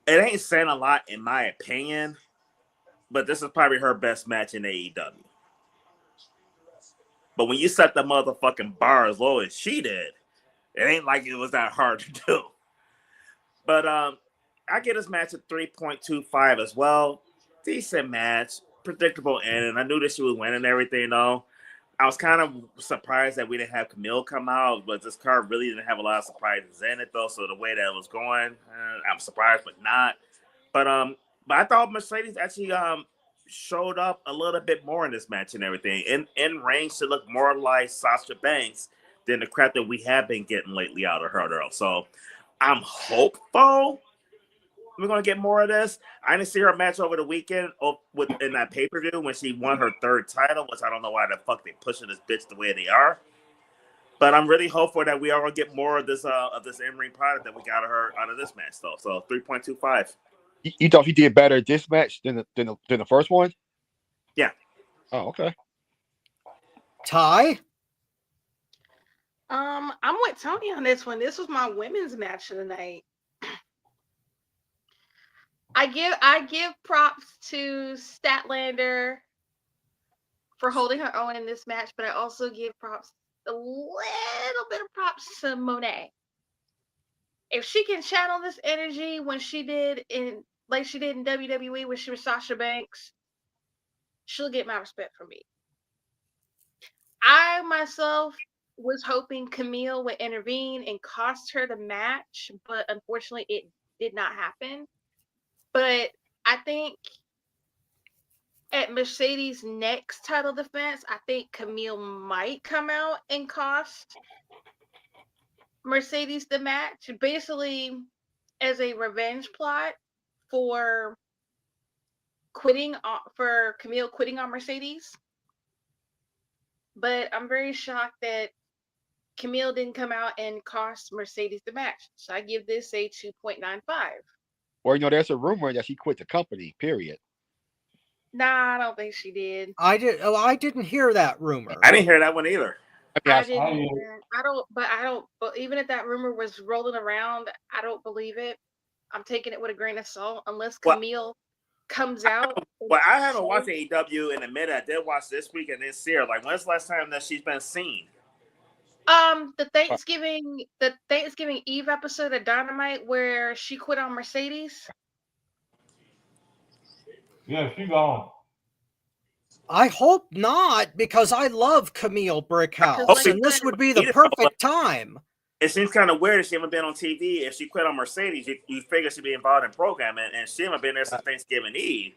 It ain't saying a lot, in my opinion, but this is probably her best match in AEW. But when you set the motherfucking bar as low as she did, it ain't like it was that hard to do. But I get this match at 3.25 as well. Decent match, predictable ending. I knew that she was winning everything, though. I was kind of surprised that we didn't have Camille come out, but this card really didn't have a lot of surprises in it, though. So the way that it was going, I'm surprised, but not. But I thought Mercedes actually showed up a little bit more in this match and everything. In ring, she looked more like Sasha Banks than the crap that we have been getting lately out of her, though. So I'm hopeful we're gonna get more of this. I didn't see her match over the weekend in that pay-per-view when she won her third title, which I don't know why the fuck they pushing this bitch the way they are. But I'm really hopeful that we are gonna get more of this in-ring product that we got out of this match, though. So 3.25. You thought she did better this match than the first one? Yeah. Oh, okay. Ty? I'm with Tony on this one. This was my women's match of the night. I give props to Statlander for holding her own in this match, but I also give a little bit of props to Moné. If she can channel this energy when she did in WWE when she was Sasha Banks, she'll get my respect from me. I myself was hoping Camille would intervene and cost her the match, but unfortunately it did not happen. But I think at Mercedes' next title defense, I think Camille might come out and cost Mercedes the match, basically as a revenge plot for Camille quitting on Mercedes. But I'm very shocked that Camille didn't come out and cost Mercedes the match. So I give this a 2.95. Or there's a rumor that she quit the company. Period. Nah, I don't think she did. I didn't hear that rumor. I didn't hear that one either. I didn't. I don't. But even if that rumor was rolling around, I don't believe it. I'm taking it with a grain of salt, unless Well, Camille comes out. Well, I haven't watched AEW in a minute. I did watch this week and then see her. Like, when's the last time that she's been seen? The Thanksgiving Eve episode of Dynamite where she quit on Mercedes. Yeah, she gone. I hope not, because I love Camille Brickhouse, Like and this would be the perfect time. It seems kind of weird that she haven't been on TV. If she quit on Mercedes, you figure she'd be involved in programming, and she haven't been there since Thanksgiving Eve.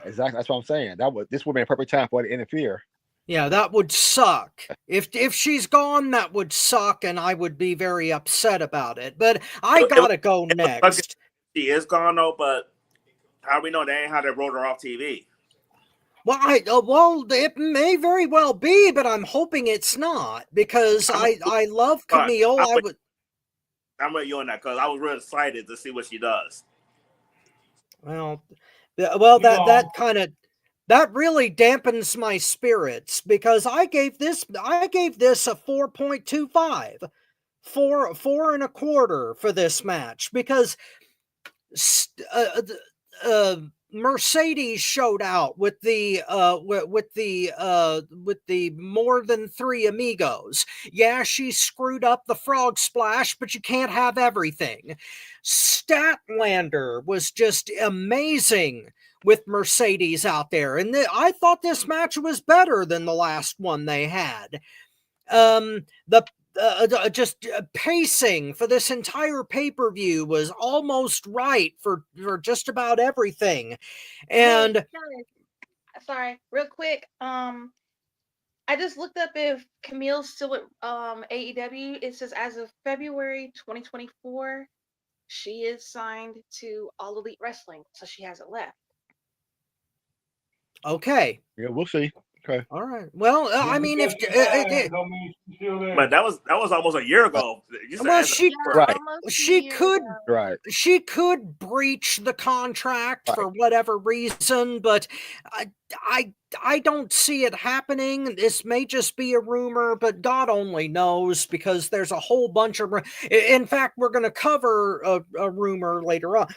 Exactly, that's what I'm saying. This would be a perfect time for her to interfere. Yeah, that would suck. If she's gone, that would suck, and I would be very upset about it. But I gotta go next. She is gone though, but how do we know that ain't how they wrote her off TV? Well, it may very well be, but I'm hoping it's not, because I love Camille. I'm with you on that, because I was real excited to see what she does. Well, that really dampens my spirits, because I gave this a 4.25, 4.25 for this match, because Mercedes showed out with the more than three amigos. Yeah, she screwed up the frog splash, but you can't have everything. Statlander was just amazing with Mercedes out there, and I thought this match was better than the last one they had. Pacing for this entire pay-per-view was almost right for just about everything. And sorry, real quick, I just looked up if Camille's still at AEW. It says as of February 2024, she is signed to All Elite Wrestling, so she hasn't left. Okay. Yeah, we'll see. Okay. All right. Well, I mean, but that was almost a year ago. She could breach the contract for whatever reason, but I don't see it happening. This may just be a rumor, but God only knows, because there's a whole bunch of. In fact, we're going to cover a rumor later on.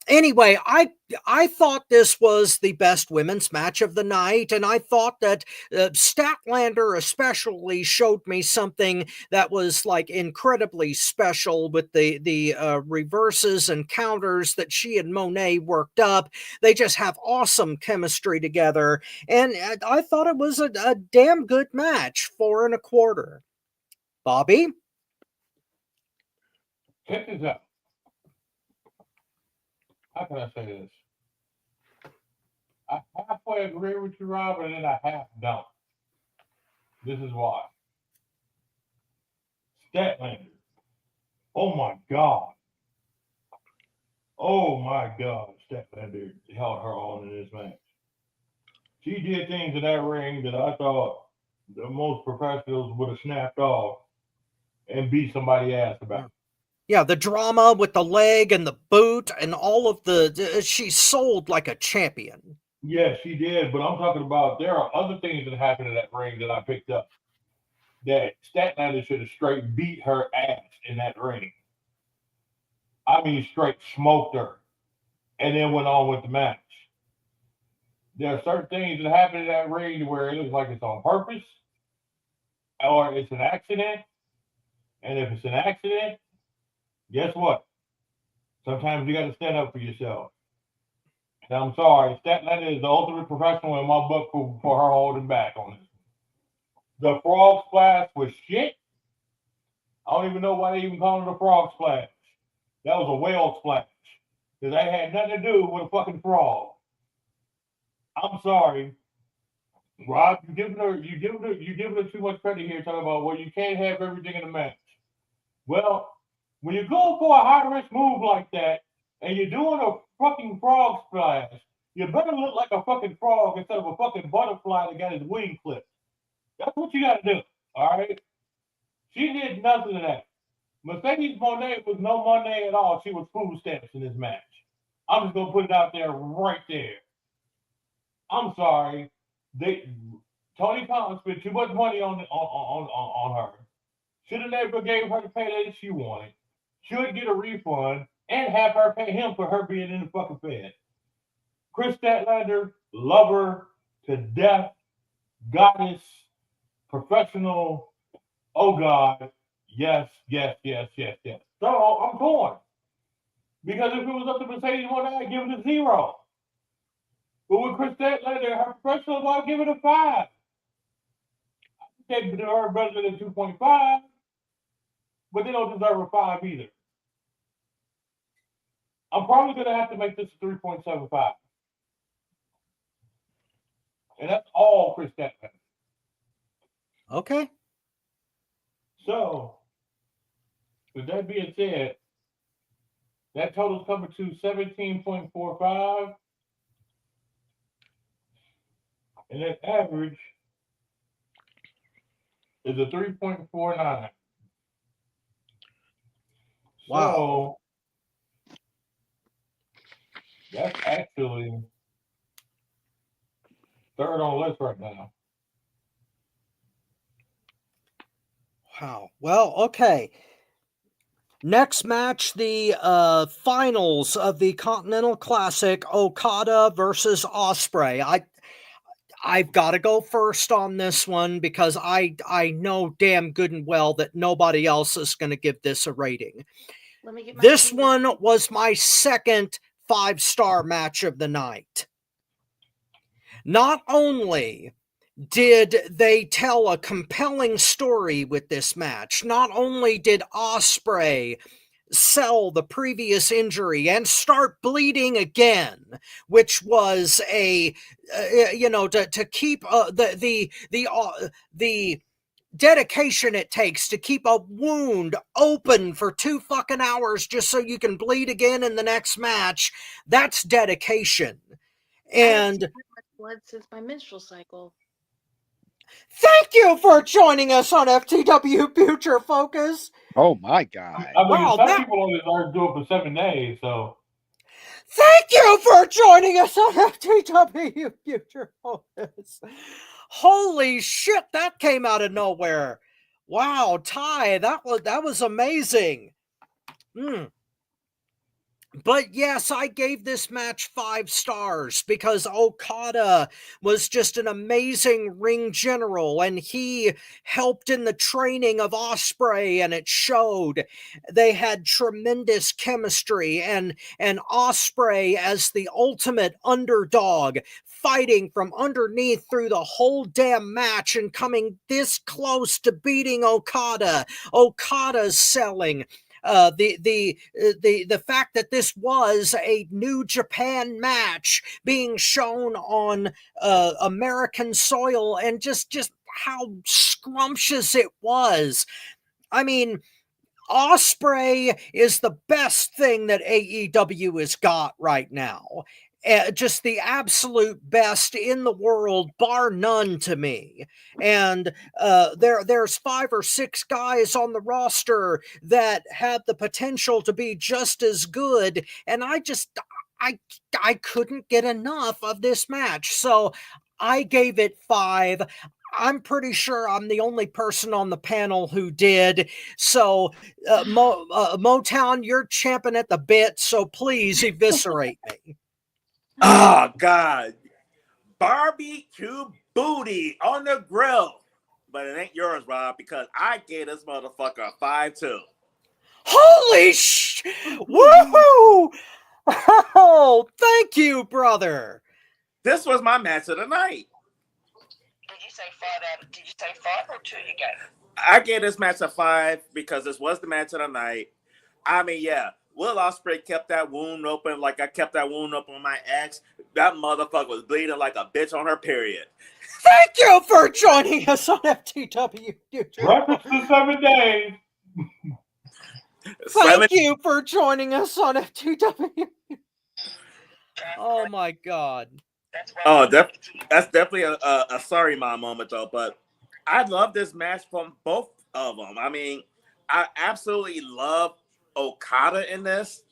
Anyway, I thought this was the best women's match of the night, and I thought that Statlander especially showed me something that was like incredibly special with the reverses and counters that she and Monet worked up. They just have awesome chemistry together, and I thought it was a damn good match. 4.25. Bobby? Check this out. How can I say this? I halfway agree with you, Rob, and then I half don't. This is why. Statlander. Oh my God. Statlander held her own in this match. She did things in that ring that I thought the most professionals would have snapped off and beat somebody's ass about. Yeah, the drama with the leg and the boot and all of she sold like a champion. Yeah, she did, but I'm talking about there are other things that happened in that ring that I picked up. That Statlander should have straight beat her ass in that ring. I mean, straight smoked her and then went on with the match. There are certain things that happen in that ring where it looks like it's on purpose or it's an accident. And if it's an accident, guess what? Sometimes you got to stand up for yourself. And I'm sorry, Statlander is the ultimate professional in my book for her holding back on this. The frog splash was shit. I don't even know why they even call it a frog splash. That was a whale splash. Because that had nothing to do with a fucking frog. I'm sorry. Rob, you giving her too much credit here talking about, well, you can't have everything in the match. Well, when you go for a high-risk move like that, and you're doing a fucking frog splash, you better look like a fucking frog instead of a fucking butterfly that got his wing clipped. That's what you got to do, all right? She did nothing of that. Mercedes Monet was no Monet at all. She was food stamps in this match. I'm just going to put it out there right there. I'm sorry. Tony Khan spent too much money on her. Should have never gave her the payday that she wanted. Should get a refund and have her pay him for her being in the fucking Fed. Chris Statlander, lover to death, goddess, professional. Oh God, yes. So I'm torn because if it was up to Mercedes one, I'd give it a 0. But with Chris Statlander, her professional, I'd give it a 5. They deserve better than 2.5, but they don't deserve a 5 either. I'm probably going to have to make this a 3.75. And that's all Chris Statlander. Okay. So, with that being said, that total's coming to 17.45. And that average is a 3.49. Wow. So, that's actually third on the list right now. Wow. Well, okay. Next match, the finals of the Continental Classic, Okada versus Ospreay. I've got to go first on this one because I know damn good and well that nobody else is going to give this a rating. Let me get my This finger. one was my second 5-star match of the night. Not only did they tell a compelling story with this match, not only did Ospreay sell the previous injury and start bleeding again, which was a to keep the dedication it takes to keep a wound open for 2 fucking hours just so you can bleed again in the next match. That's dedication. I haven't And seen that much blood since my menstrual cycle. thank you for joining us on FTW Future Focus. Oh my God. I mean, Wow, some that- people only learn to do it for 7 days, so. Thank you for joining us on FTW Future Focus. Holy shit, that came out of nowhere. Wow, Ty, that was amazing. But yes, I gave this match 5 stars because Okada was just an amazing ring general and he helped in the training of Ospreay and it showed. They had tremendous chemistry and Ospreay as the ultimate underdog fighting from underneath through the whole damn match and coming this close to beating Okada. Okada's selling. The fact that this was a New Japan match being shown on American soil and just how scrumptious it was. I mean, Ospreay is the best thing that AEW has got right now. Just the absolute best in the world, bar none to me. And there's 5 or 6 guys on the roster that have the potential to be just as good. And I couldn't get enough of this match. So I gave it 5. I'm pretty sure I'm the only person on the panel who did. So, Motown, you're champing at the bit, so please eviscerate me. Oh, God. Barbecue booty on the grill. But it ain't yours, Rob, because I gave this motherfucker a 5-2. Holy sh! Woohoo! Oh, thank you, brother. This was my match of the night. Did you say 5 Did you say 5 or 2 you gave? I gave this match a 5 because this was the match of the night. I mean, yeah, Will Ospreay kept that wound open like I kept that wound open on my ex. That motherfucker was bleeding like a bitch on her period. Thank you for joining us on FTW Future. Reference to 7 days. Thank you for joining us on FTW. Oh my God. Oh, that's definitely a sorry mom moment though. But I love this match from both of them. I mean, I absolutely love Okada in this.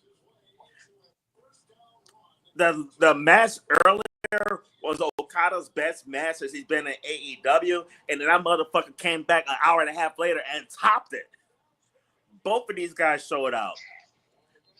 The match earlier here was Okada's best match since he's been in AEW, and then that motherfucker came back an hour and a half later and topped it. Both of these guys showed out.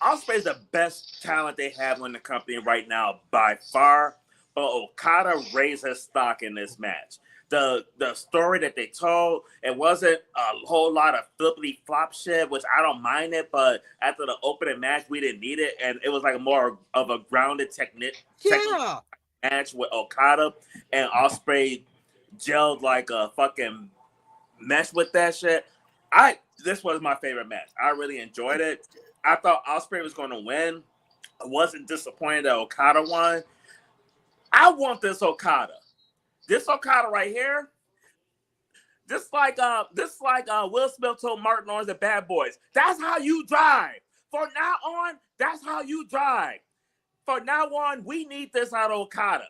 Ospreay's the best talent they have in the company right now by far, but Okada raised his stock in this match. The story that they told, it wasn't a whole lot of flippity flop shit, which I don't mind it, but after the opening match, we didn't need it, and it was like more of a grounded technical match with Okada, and Ospreay gelled like a fucking mesh with that shit. This was my favorite match. I really enjoyed it. I thought Ospreay was going to win. I wasn't disappointed that Okada won. I want this Okada. This Okada right here. Just like Will Smith told Martin Lawrence at Bad Boys. That's how you drive. From now on, that's how you drive. From now on, we need this out of Okada.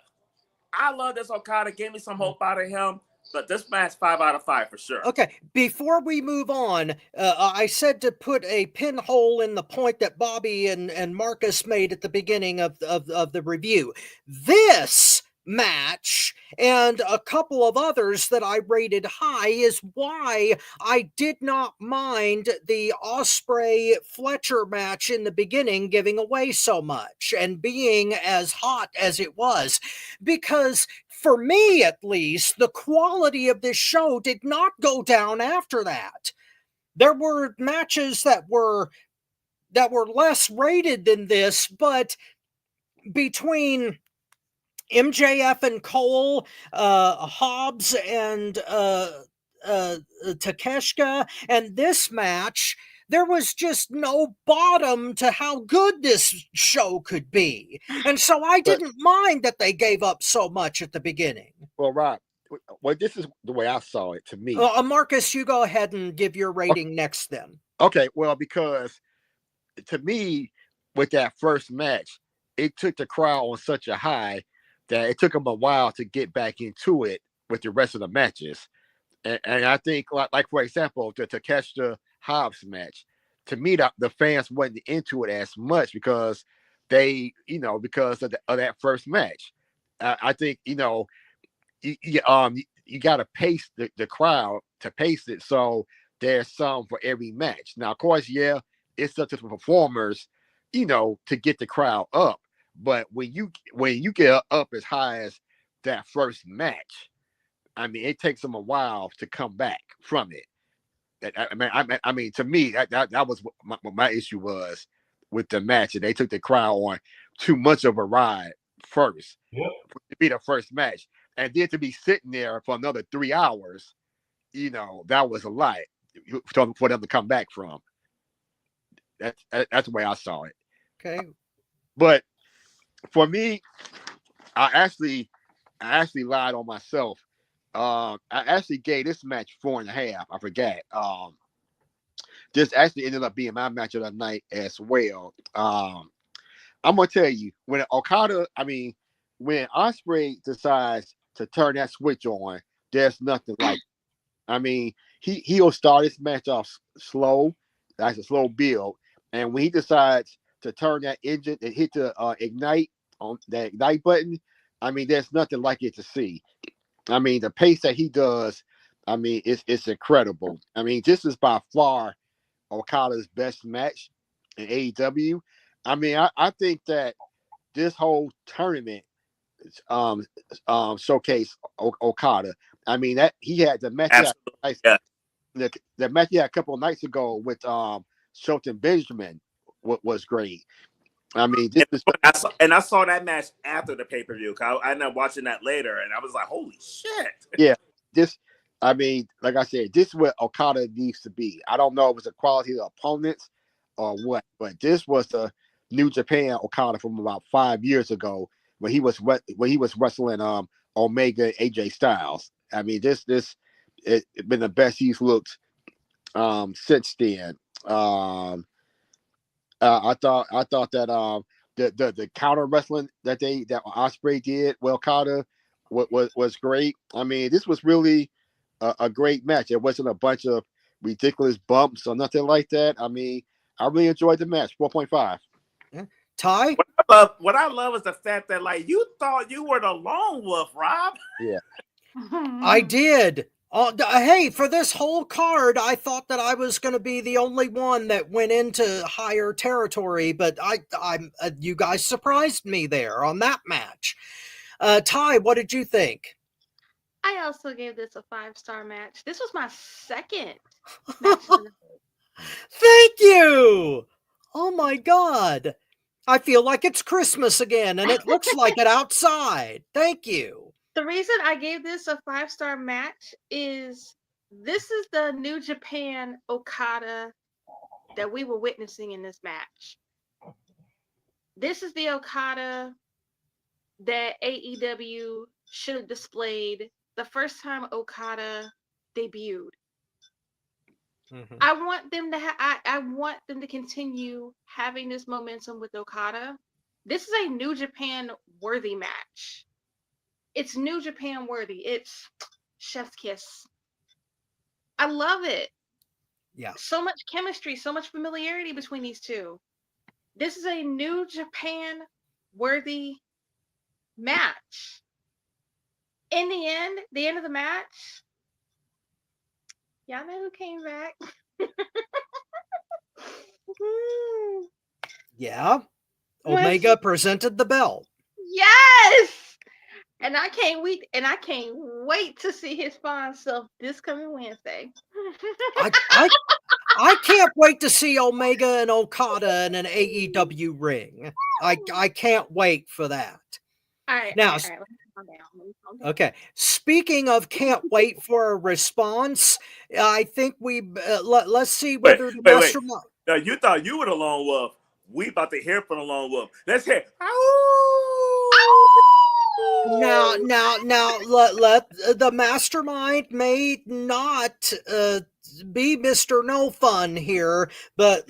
I love this Okada. Gave me some hope out of him. But this match, 5 out of 5 for sure. Okay, before we move on, I said to put a pinhole in the point that Bobby and Marcus made at the beginning of the review. This match and a couple of others that I rated high is why I did not mind the Ospreay Fletcher match in the beginning giving away so much and being as hot as it was, because for me at least the quality of this show did not go down after that. There were matches that were less rated than this, but between MJF and Cole, Hobbs and Takeshita, and this match, there was just no bottom to how good this show could be. And so I didn't mind that they gave up so much at the beginning. Well, Rob, this is the way I saw it to me. Marcus, you go ahead and give your rating next then. Okay, well, because to me, with that first match, it took the crowd on such a high that it took them a while to get back into it with the rest of the matches. And I think, like for example, the Takeshita Hobbs match, to me, the fans wasn't into it as much because because of that first match. I think, you got to pace the crowd to pace it. So there's some for every match. Now, of course, yeah, it's up to the performers, to get the crowd up. But when you get up as high as that first match, I mean, it takes them a while to come back from it. I mean, to me, that was what my issue was with the match. And they took the crowd on too much of a ride first. Yep. To be the first match. And then to be sitting there for another 3 hours, that was a lot for them to come back from. That's the way I saw it. Okay. But for me, I actually lied on myself. I actually gave this match 4.5. I forgot. This actually ended up being my match of the night as well. I'm gonna tell you, when Ospreay decides to turn that switch on, there's nothing like it. I mean, he'll start his match off slow. That's a slow build, and when he decides to turn that engine and hit the ignite on that ignite button, I mean, there's nothing like it to see. I mean, the pace that he does, I mean, it's incredible. I mean, this is by far Okada's best match in AEW. I mean, I think that this whole tournament showcase Okada. I mean, that he had the match. The match he had a couple of nights ago with Shelton Benjamin was great. I mean, I saw that match after the pay-per-view. I ended up watching that later, and I was like, "Holy shit!" Yeah, I mean, like I said, this is what Okada needs to be. I don't know if it's the quality of the opponents or what, but this was the New Japan Okada from about 5 years ago when he was wrestling Omega and AJ Styles. I mean, it's been the best he's looked since then. I thought that the counter wrestling that Ospreay did, Okada, was great. I mean, this was really a great match. It wasn't a bunch of ridiculous bumps or nothing like that. I mean, I really enjoyed the match. 4.5. Ty? What I love is the fact that like you thought you were the lone wolf, Rob. Yeah. I did. Hey, for this whole card, I thought that I was going to be the only one that went into higher territory, but you guys surprised me there on that match. Ty, what did you think? I also gave this a 5-star match. This was my second match of the night. Thank you. Oh my God. I feel like it's Christmas again, and it looks like it outside. Thank you. The reason I gave this a 5-star match is this is the New Japan Okada that we were witnessing in this match. This is the Okada that AEW should have displayed the first time Okada debuted. Mhm. I want them to I want them to continue having this momentum with Okada. This is a New Japan worthy match. It's New Japan worthy. It's chef's kiss. I love it. Yeah. So much chemistry, so much familiarity between these two. This is a New Japan worthy match. In the end of the match, y'all know who came back? Yeah. Was- Omega presented the belt. Yes! And I can't wait to see his fine self this coming Wednesday. I can't wait to see Omega and Okada in an AEW ring. I can't wait for that. All right, Now, all right. Let me calm down. okay. Speaking of can't wait for a response, I think let's see whether the Wait. mastermind. Now you thought you were the lone wolf. We about to hear from the lone wolf. Let's hear. Now, let the mastermind may not be Mr. No Fun here, but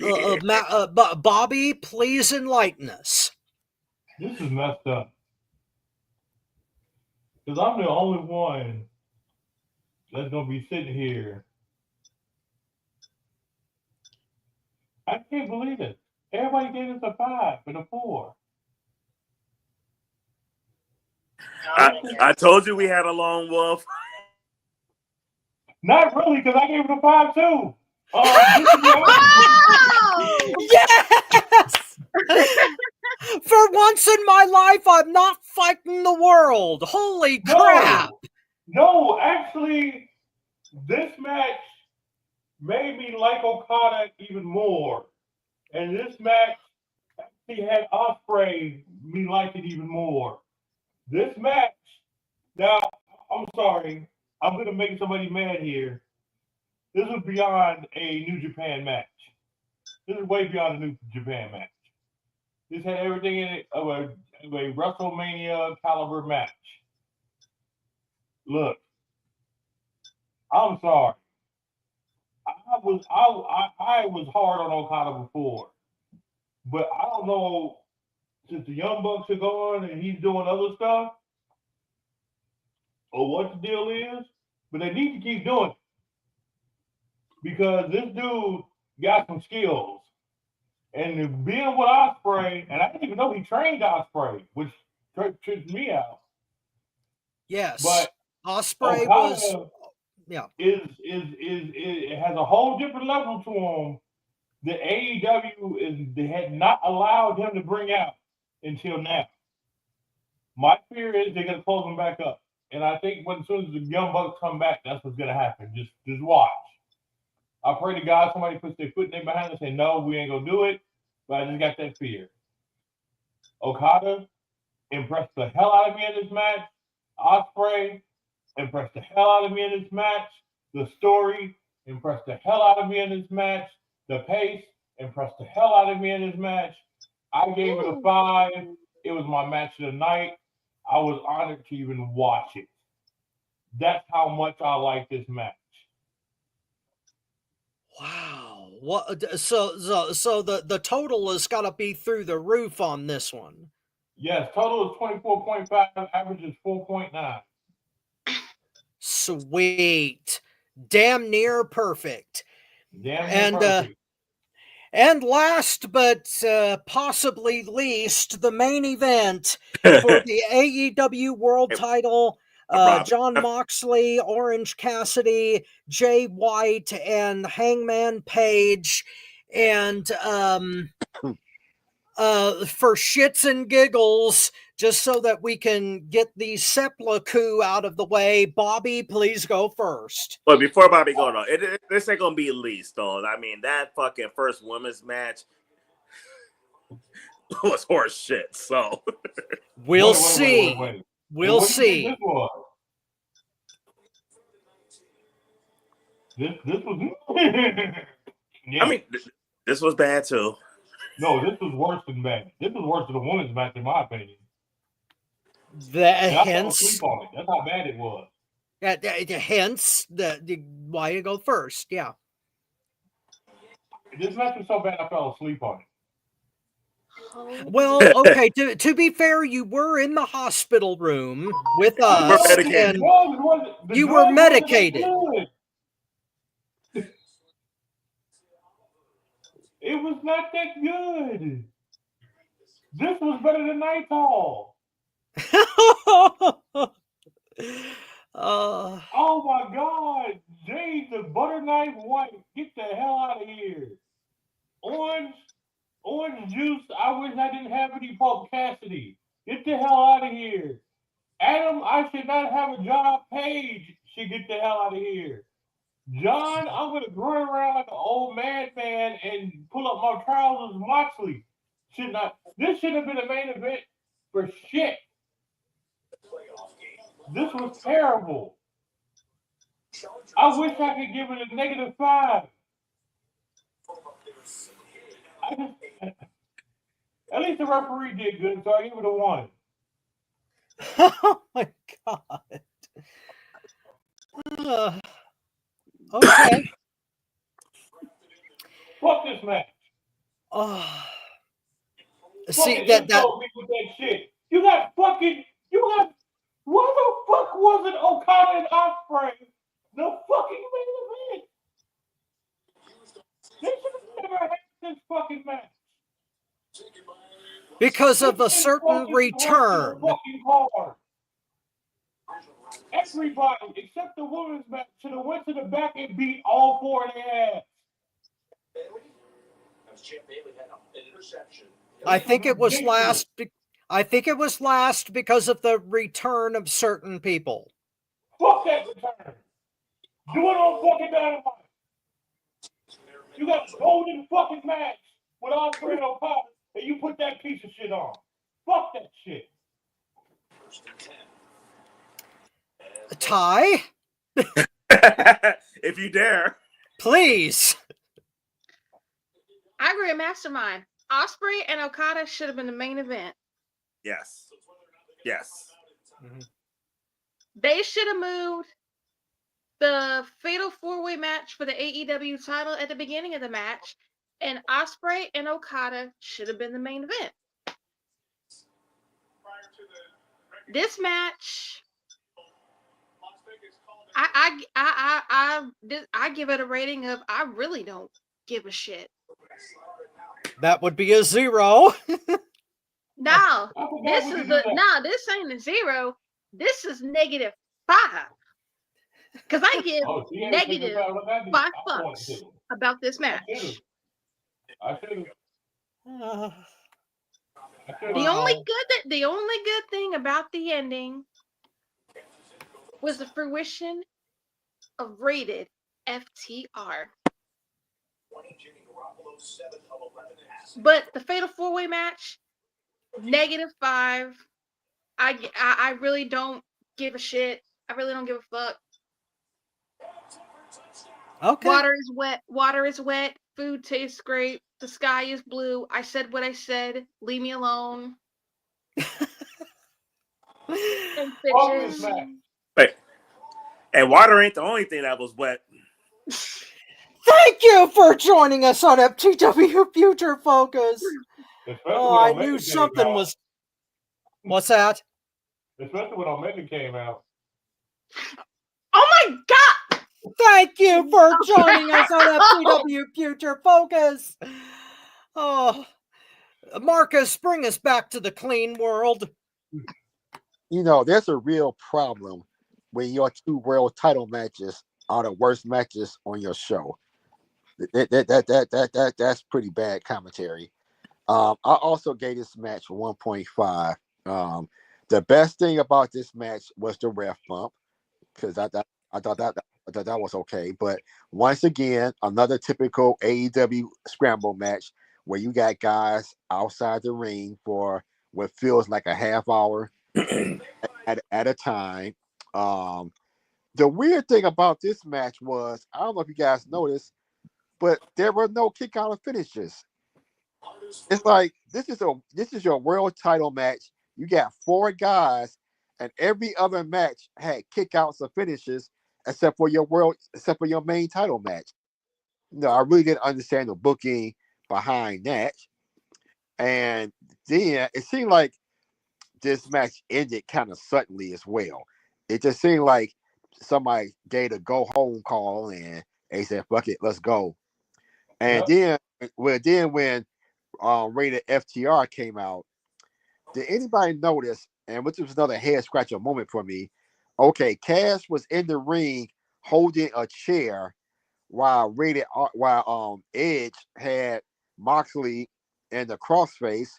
Bobby, please enlighten us. This is messed up. Because I'm the only one that's going to be sitting here. I can't believe it. Everybody gave us a 5 and a 4. I told you we had a lone wolf. Not really, because I gave it a 5 too. Yes! For once in my life, I'm not fighting the world. Holy crap! No, actually, this match made me like Okada even more. And this match, he had Ospreay me like it even more. This match, now, I'm sorry, I'm going to make somebody mad here. This is beyond a New Japan match. This is way beyond a New Japan match. This had everything in it of a WrestleMania caliber match. Look, I'm sorry. I was hard on Okada before, but I don't know, since the Young Bucks are gone and he's doing other stuff, or what the deal is, but they need to keep doing it because this dude got some skills. And being with Ospreay, and I didn't even know he trained Ospreay, which trips me out. Yes, but Ospreay Okada was, yeah, it has a whole different level to him that AEW they had not allowed him to bring out until now. My fear is they're gonna close him back up, and I think as soon as the Young Bucks come back, that's what's gonna happen. Just watch. I pray to God somebody puts their foot in behind and say, no, we ain't gonna do it. But I just got that fear. Okada impressed the hell out of me in this match. Ospreay impressed the hell out of me in this match. The story impressed the hell out of me in this match. The pace impressed the hell out of me in this match. I gave it a 5. It was my match of the night. I was honored to even watch it. That's how much I like this match. wow. What? So the total has got to be through the roof on this one. Yes, total is 24.5. Average is 4.9. Sweet, damn near perfect. Damn And perfect. And last but possibly least, the main event for the AEW World title. John Moxley, Orange Cassidy, Jay White, and Hangman Page. And for shits and giggles, just so that we can get the seppuku out of the way, Bobby, please go first. But before Bobby go on, this ain't gonna be least though. I mean, that fucking first women's match was horse shit. So we'll see. We'll see. This was. Yeah. I mean, this was bad too. No, this was worse than bad. This was worse than the women's match, in my opinion. Hence, that's how bad it was. Hence, why you go first? Yeah. This match was so bad, I fell asleep on it. Well, okay. To be fair, you were in the hospital room with us, and you were medicated. It was not that good. This was better than Night Hall. Oh my God, Jade the butter knife white, get the hell out of here. Orange juice, I wish I didn't have any Pulp Cassidy. Get the hell out of here. Adam, I should not have a job. Paige should get the hell out of here. John, I'm gonna run around like an old madman and pull up my trousers. Moxley this should have been a main event for shit. This was terrible. I wish I could give it a -5. At least the referee did good, so I give it a 1. Oh my God. Okay. Fuck this match. See with that shit. Why the fuck wasn't Okada and Ospreay the fucking main event? They should have never had this fucking match. Because of a certain return. Everybody except the women's match should have went to the back and beat all 4 of their ass. I think it was last. I think it was last because of the return of certain people. Fuck that return. Do it on fucking Dynamite. You got a golden fucking match with Ospreay and Okada, and you put that piece of shit on. Fuck that shit. Ty? If you dare. Please. I agree with Mastermind. Ospreay and Okada should have been the main event. Yes. Yes. Mm-hmm. They should have moved the fatal 4-way match for the AEW title at the beginning of the match, and Ospreay and Okada should have been the main event. This match, I give it a rating of I really don't give a shit. That would be a 0. No, this ain't a 0. This is -5. Because I give -5 fucks about this match. The only good thing about the ending was the fruition of rated FTR. But the fatal 4-way match, -5. I really don't give a shit. I really don't give a fuck. Okay. Water is wet. Food tastes great. The sky is blue. I said what I said. Leave me alone. Hey, and water ain't the only thing that was wet. Thank you for joining us on FTW Future Focus. I knew something was. What's that? Especially when Omega came out. Oh my God! Thank you for joining us on FTW Future Focus. Oh, Marcus, bring us back to the clean world. You know, there's a real problem when your two world title matches are the worst matches on your show. That's pretty bad commentary. I also gave this match 1.5. The best thing about this match was the ref bump, because I thought that was okay. But once again, another typical AEW scramble match where you got guys outside the ring for what feels like a half hour at a time. The weird thing about this match was, I don't know if you guys noticed, but there were no kick out of finishes. It's like this is your world title match. You got 4 guys, and every other match had kickouts or finishes except for your main title match. No, I really didn't understand the booking behind that. And then it seemed like this match ended kind of suddenly as well. It just seemed like somebody gave a go home call and they said, "Fuck it, let's go." And then when rated FTR came out, did anybody notice? And which was another head scratcher moment for me. Okay, Cash was in the ring holding a chair while Edge had Moxley in the crossface,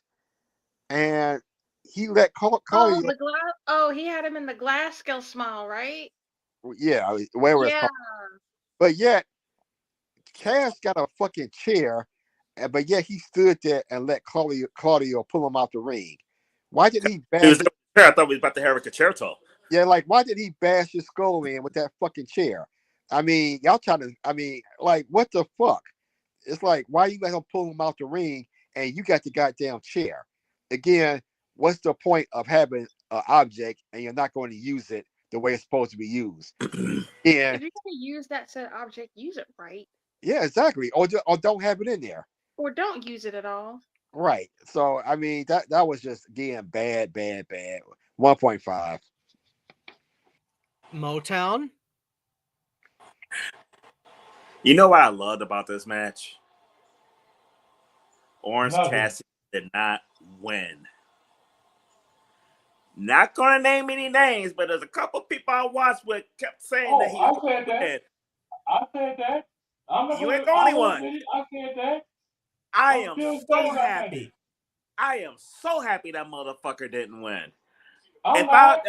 and he let Oh, Carly. the glass. Oh, he had him in the glass scale smile, right? Yeah, whatever it's Yeah. called. But yet Cash got a fucking chair, but yet he stood there and let Claudio pull him out the ring. Why did he He was bash? there. I thought we was about to have a concerto. Yeah, like why did he bash his skull in with that fucking chair? I mean, y'all trying to. I mean, like what the fuck? It's like why you let him pull him out the ring and you got the goddamn chair? Again, what's the point of having an object and you're not going to use it the way it's supposed to be used? Yeah, If you're gonna use that said object, use it right, yeah, exactly. Or don't have it in there. or don't use it at all. Right. So I mean that was just again bad. 1.5. Motown. You know what I loved about this match? Orange Nothing. Cassidy did not win. Not gonna name any names, but there's a couple people I watched with kept saying that he was I said that. win. I said that. You ain't the only one. I said that. I I'm am still so saying that. happy. I am so happy that motherfucker didn't win. I'm If not.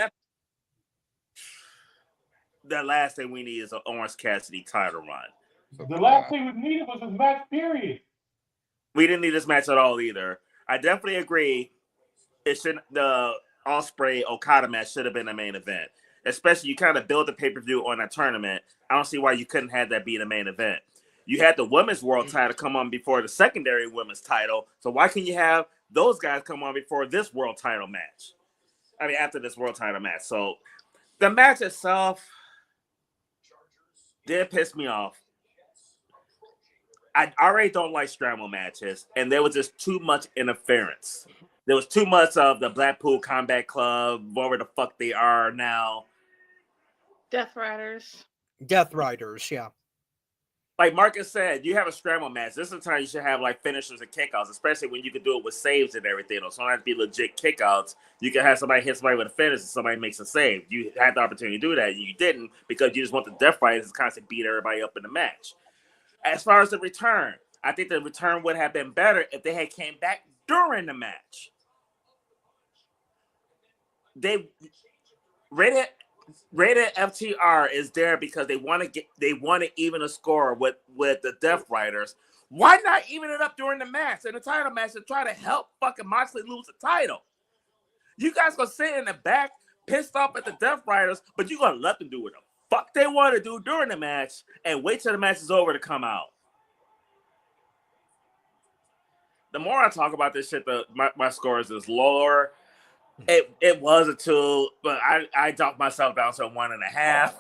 the last thing we need is an Orange Cassidy title run. The last thing we needed was his match, period. We didn't need this match at all either. I definitely agree. The Ospreay Okada match should have been the main event. Especially you kind of build the pay-per-view on that tournament. I don't see why you couldn't have that be the main event. You had the women's world title come on before the secondary women's title. So why can't you have those guys come on before this world title match? I mean, after this world title match. So the match itself did piss me off. I already don't like scramble matches, and there was just too much interference. There was too much of the Blackpool Combat Club, whatever the fuck they are now. Death Riders. Death Riders, yeah. Like Marcus said, you have a scramble match. This is the time you should have like finishers and kickouts, especially when you can do it with saves and everything. So it don't have to be legit kickouts. You can have somebody hit somebody with a finish and somebody makes a save. You had the opportunity to do that. You didn't because you just want the Death Riders to constantly beat everybody up in the match. As far as the return, I think the return would have been better if they had came back during the match. They rated FTR is there because they want to even a score with the Death Riders. Why not even it up during the match in the title match to try to help fucking Moxley lose the title? You guys gonna sit in the back pissed off at the Death Riders, but you gonna let them do what the fuck they want to do during the match and wait till the match is over to come out. The more I talk about this shit, my scores is lower. It was a 2, but I dropped myself down to a 1.5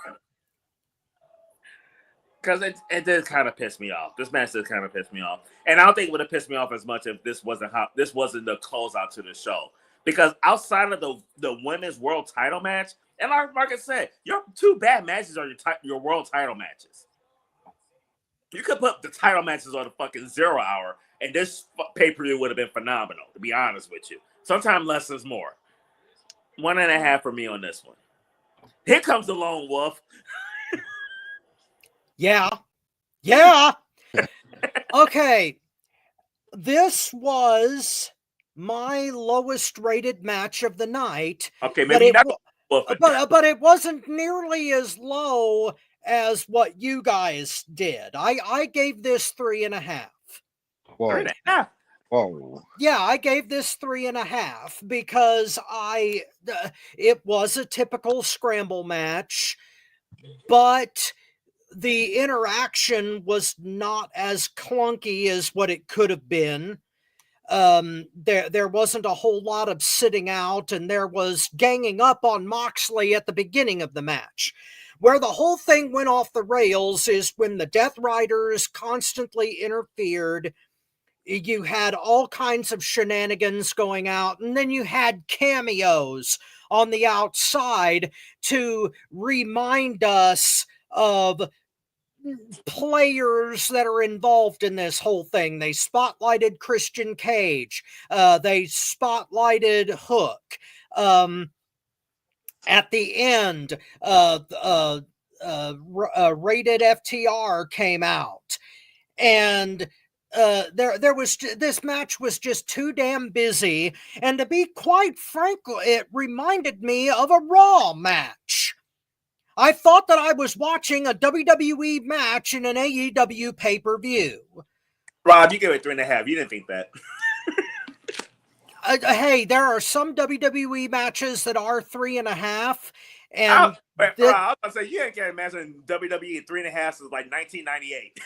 because it did kind of piss me off. This match did kind of piss me off, and I don't think it would have pissed me off as much if this wasn't the closeout to the show. Because outside of the women's world title match, And like Marcus said, your two bad matches are your world title matches. You could put the title matches on the fucking 0 hour, and this pay-per-view would have been phenomenal, to be honest with you. Sometimes less is more. 1.5 for me on this one. Here comes the lone wolf. Yeah. Yeah. Okay. This was my lowest rated match of the night. Okay, maybe not. But it wasn't nearly as low as what you guys did. I gave this 3.5. Whoa. 3.5. Whoa. Yeah, I gave this 3.5 because it was a typical scramble match, but the interaction was not as clunky as what it could have been. There wasn't a whole lot of sitting out, and there was ganging up on Moxley at the beginning of the match. Where the whole thing went off the rails is when the Death Riders constantly interfered. You had all kinds of shenanigans going out, and then you had cameos on the outside to remind us of players that are involved in this whole thing. They spotlighted Christian Cage. They spotlighted Hook. At the end, Rated FTR came out, and there was this match was just too damn busy, and to be quite frank, it reminded me of a Raw match. I thought that I was watching a WWE match in an AEW pay-per-view. Rob, you gave it 3.5. You didn't think that. Hey, there are some WWE matches that are 3.5, and I was about to say you ain't got a match in WWE 3.5 since like 1998.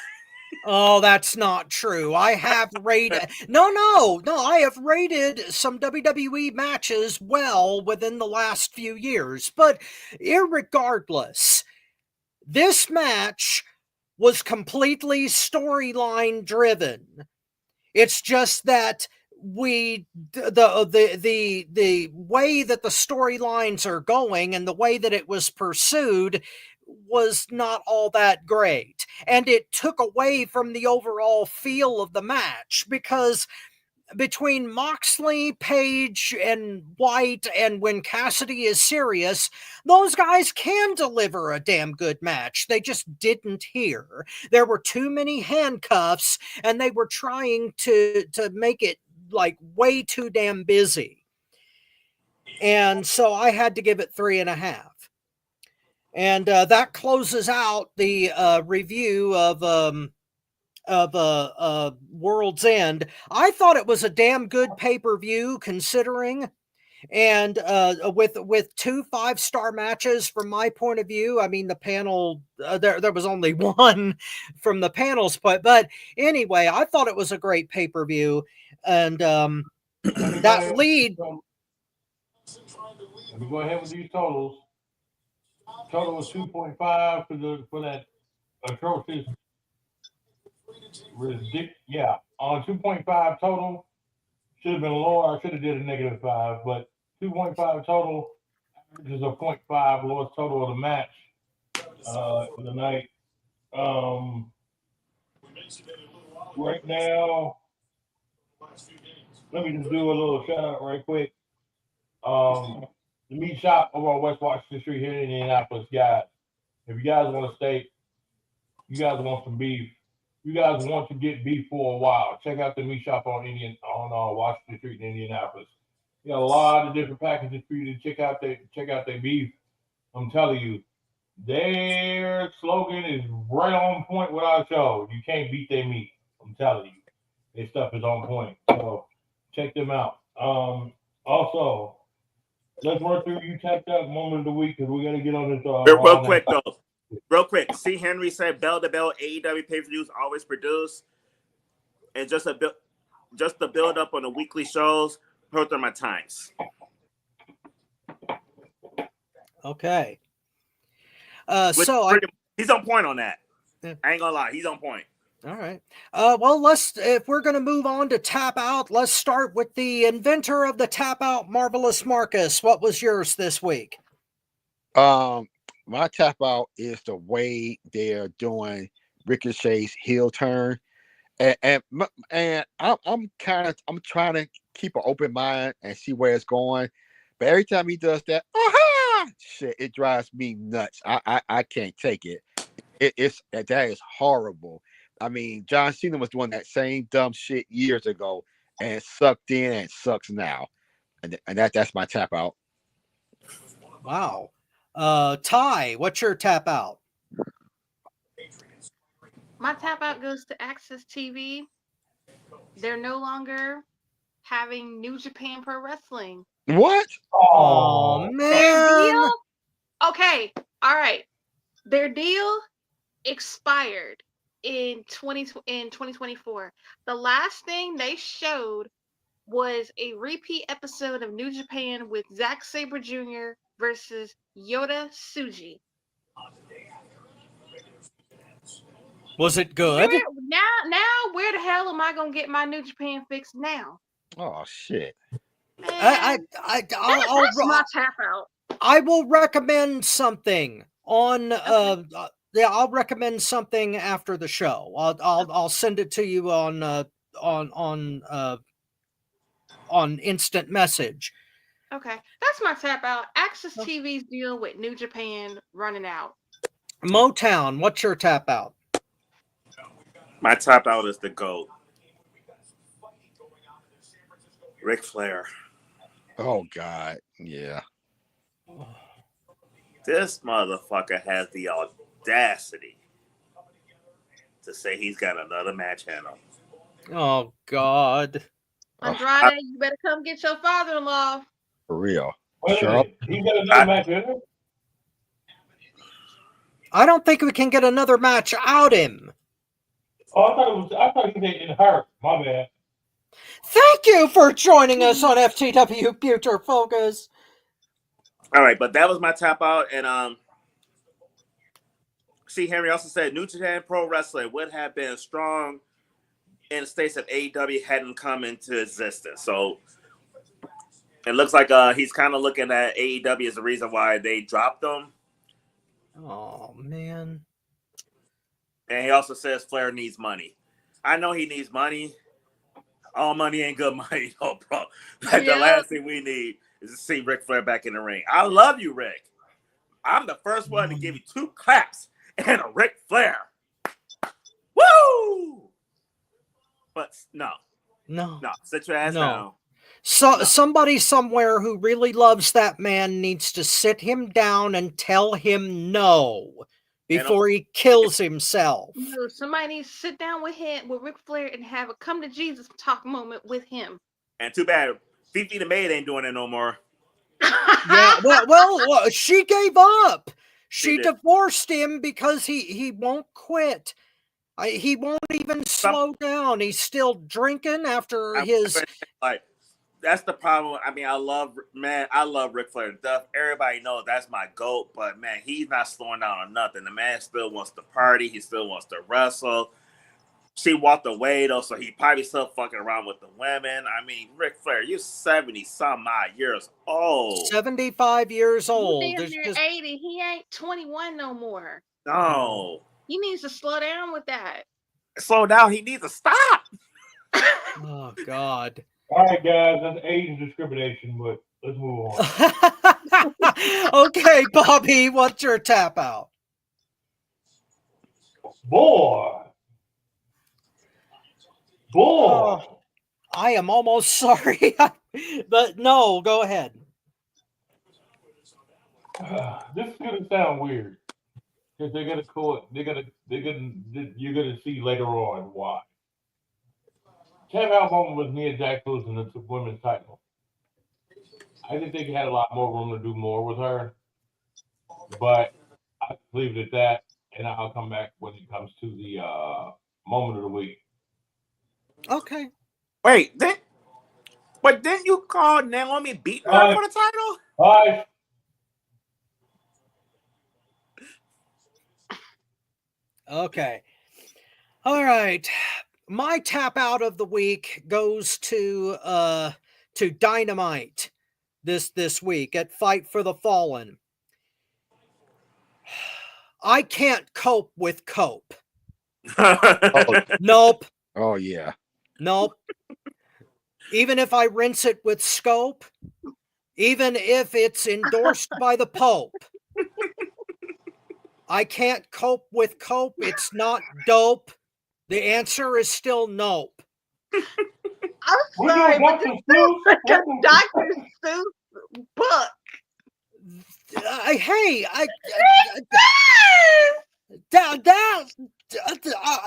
Oh, that's not true. I have rated no, I have rated some WWE matches well within the last few years. But irregardless, this match was completely storyline driven. It's just that the way that the storylines are going and the way that it was pursued was not all that great, and it took away from the overall feel of the match, because between Moxley, Page, and White, and when Cassidy is serious, those guys can deliver a damn good match. They just didn't here. There were too many handcuffs, and they were trying to make it like way too damn busy. And so I had to give it 3.5. And that closes out the review of World's End. I thought it was a damn good pay-per-view considering, and with 2 5-star matches from my point of view. I mean, the panel there was only one from the panel's point, but anyway, I thought it was a great pay-per-view, and that lead. Let me go ahead with these totals. Total was 2.5 for that atrocious. Yeah, on 2.5 total. Should have been lower. I should have did a -5, but 2.5 total. Average is a 0.5 lowest total of the match for the night. Right now, let me just do a little shout out right quick. The meat shop over on West Washington Street here in Indianapolis, guys. If you guys want to stay, you guys want some beef, you guys want to get beef for a while, check out the meat shop on Washington Street in Indianapolis. You got a lot of different packages for you to check out their beef. I'm telling you, their slogan is right on point with our show. You can't beat their meat. I'm telling you, their stuff is on point. So check them out. Also, let's work through you tapped out moment of the week because we got to get on this. Real quick though. Real quick. C. Henry said bell to bell AEW pay-per-views always produce, and just the build up on the weekly shows hurt my times. Okay. He's on point on that. Yeah. I ain't gonna lie, he's on point. All right. Well, if we're going to move on to Tap Out, let's start with the inventor of the Tap Out, Marvelous Marcus. What was yours this week? My tap out is the way they're doing Ricochet's heel turn, and I'm trying to keep an open mind and see where it's going, but every time he does that, shit, it drives me nuts. I can't take it. That is horrible. I mean, John Cena was doing that same dumb shit years ago, and it sucked in and it sucks now, and that's my tap out. Wow. Ty, what's your tap out? My tap out goes to Access TV. They're no longer having New Japan Pro Wrestling. What? Oh Their man. deal? Okay, all right. Their deal expired in 2024. The last thing they showed was a repeat episode of New Japan with Zack Sabre Jr. versus Yota Tsuji. Was it good? Now, where the hell am I gonna get my New Japan fix now? Oh shit. Man, that's my tap out. I will recommend something on yeah, I'll recommend something after the show. I'll send it to you on instant message. Okay, that's my tap out. Access TV's deal with New Japan running out. Motown, what's your tap out? My tap out is the GOAT. Ric Flair. Oh God. Yeah. This motherfucker has the audacity to say he's got another match in him. Oh God. Andrade, you better come get your father-in-law. For real. Sure. He got another match in him? I don't think we can get another match out him. Oh, I thought he was getting hurt. My bad. Thank you for joining us on FTW Future Focus. All right, but that was my tap out, and see, Henry also said New Japan Pro Wrestling would have been strong in the states if AEW hadn't come into existence. So it looks like he's kind of looking at AEW as the reason why they dropped them. Oh man. And he also says Flair needs money. I know he needs money. All money ain't good money, no, bro. Like the last thing we need is to see Ric Flair back in the ring. I love you, Rick. I'm the first one to give you 2 claps and a Ric Flair. Woo! But no. Sit your ass down. Somebody somewhere who really loves that man needs to sit him down and tell him no before he kills himself. No, somebody needs to sit down with Ric Flair and have a come to Jesus talk moment with him. And too bad Fifi the maid ain't doing it no more. Yeah, well, she gave up. She divorced him because he won't quit. He won't even slow down. He's still drinking after his. Like, that's the problem. I mean, I love Ric Flair to death. Everybody knows that's my GOAT, but man, he's not slowing down on nothing. The man still wants to party. He still wants to wrestle. She walked away though, so he probably still fucking around with the women. I mean, Ric Flair, you're 70-some odd years old. 75 years old. He's near 80. He ain't 21 no more. No. He needs to slow down with that. Slow down. He needs to stop. Oh God. All right, guys, that's age discrimination, but let's move on. Okay, Bobby, what's your tap out? Boy. Oh, I am almost sorry, but no, go ahead. This is gonna sound weird because they're gonna call it. You're gonna see later on why. Tap out moment was Nia Jax losing the women's title. I didn't think he had a lot more room to do more with her, but I leave it at that, and I'll come back when it comes to the moment of the week. Okay. Wait, didn't you call Naomi beat her for the title? Bye. Okay. All right. My tap out of the week goes to Dynamite this week at Fight for the Fallen. I can't cope with cope. Oh, Nope. oh yeah. Nope. Even if I rinse it with scope, even if it's endorsed by the Pope, I can't cope with cope. It's not dope. The answer is still nope. I'm We're sorry, doing but Dr. this Seuss. is like a Dr. Seuss book. Hey,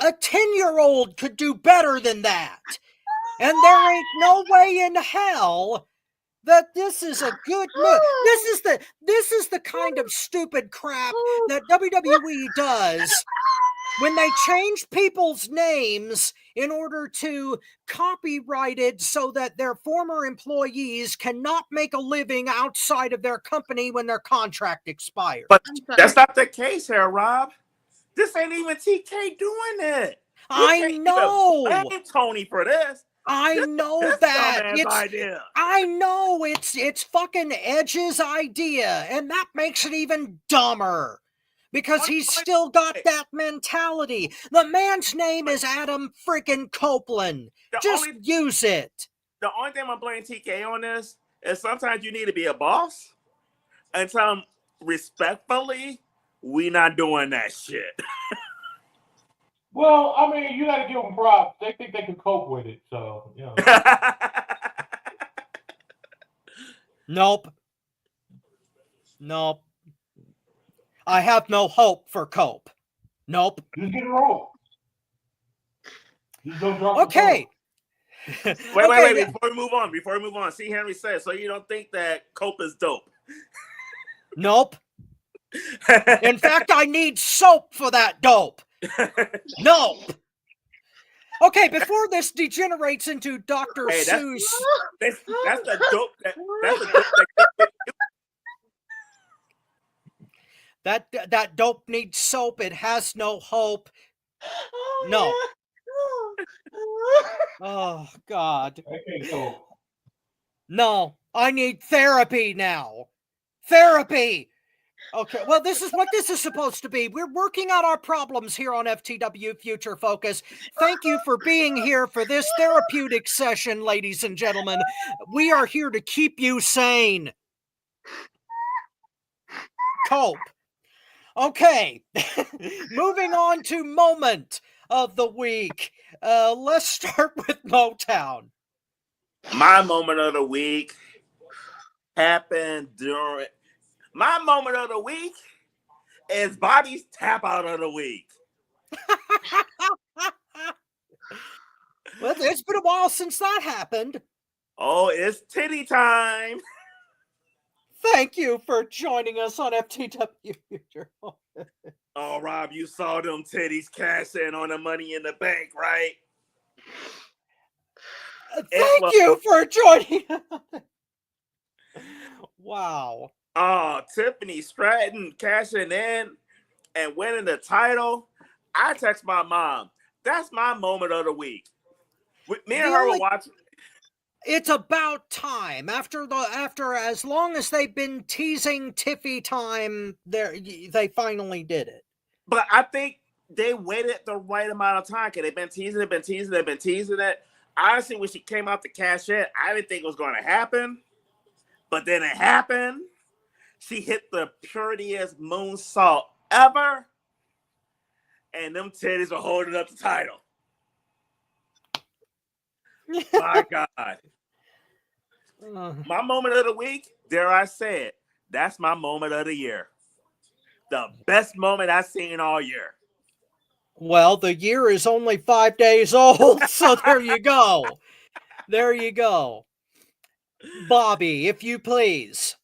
a 10-year-old could do better than that. And there ain't no way in hell that this is a good move. This is the kind of stupid crap that WWE does when they change people's names in order to copyright it so that their former employees cannot make a living outside of their company when their contract expires. But that's not the case here, Rob. This ain't even TK doing it. I know. Blame Tony for this. I know This that. dumbass idea. I know it's fucking Edge's idea, and that makes it even dumber. Because he's still got that mentality. The man's name is Adam freaking Copeland. Just use it. The only thing I'm blaming TK on this is sometimes you need to be a boss and tell him respectfully, we not doing that shit. Well, I mean, you got to give them props. They think they can cope with it, so you know. Nope. I have no hope for cope. Nope. Just get it wrong. Just don't drop Okay. Wait. Before we move on. See, Henry says, so you don't think that cope is dope? Nope. In fact, I need soap for that dope. Nope. Okay, before this degenerates into Dr. Seuss. That's the dope. That dope needs soap. It has no hope. No. Oh, God. No, I need therapy now. Therapy. Okay, well, this is what this is supposed to be. We're working out our problems here on FTW Future Focus. Thank you for being here for this therapeutic session, ladies and gentlemen. We are here to keep you sane. Cope. Okay, moving on to moment of the week. Let's start with Motown. My moment of the week happened during... My moment of the week is Bobby's tap out of the week. Well, it's been a while since that happened. Oh, it's titty time. Thank you for joining us on FTW Future. Oh, Rob, you saw them titties cash in on the Money in the Bank, right? Thank you for joining us. Wow. Oh, Tiffany Stratton cashing in and winning the title. I text my mom. That's my moment of the week. Me and her were watching. It's about time. After as long as they've been teasing Tiffy time, they finally did it. But I think they waited the right amount of time because they've been teasing it. Honestly, when she came out to cash in, I didn't think it was going to happen. But then it happened. She hit the purtiest moonsault ever. And them titties were holding up the title. My God. My moment of the week, dare I say it, that's my moment of the year. The best moment I've seen all year. Well, the year is only 5 days old, so there you go. There you go. Bobby, if you please.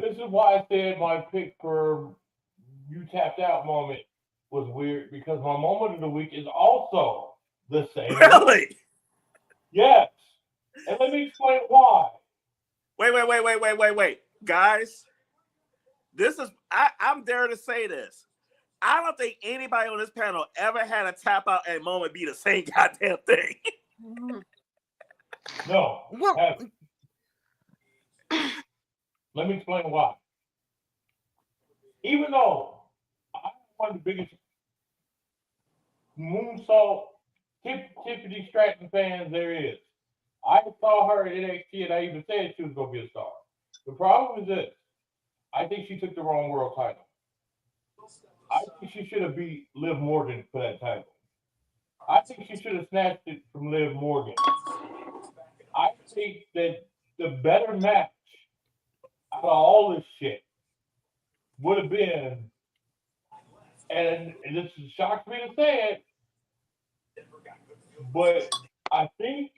This is why I said my pick for you tapped out moment was weird, because my moment of the week is also the same. Really? Yes. And let me explain why. Wait. Guys, I'm dare to say this. I don't think anybody on this panel ever had a tap out and moment be the same goddamn thing. No. Let me explain why. even though I'm one of the biggest moonsault Tiffany Stratton fans there is, I saw her at NXT and I even said she was going to be a star. The problem is this. I think she took the wrong world title. I think she should have beat Liv Morgan for that title. I think she should have snatched it from Liv Morgan. I think that the better match out of all this shit would have been, and this shocks me to say it, but I think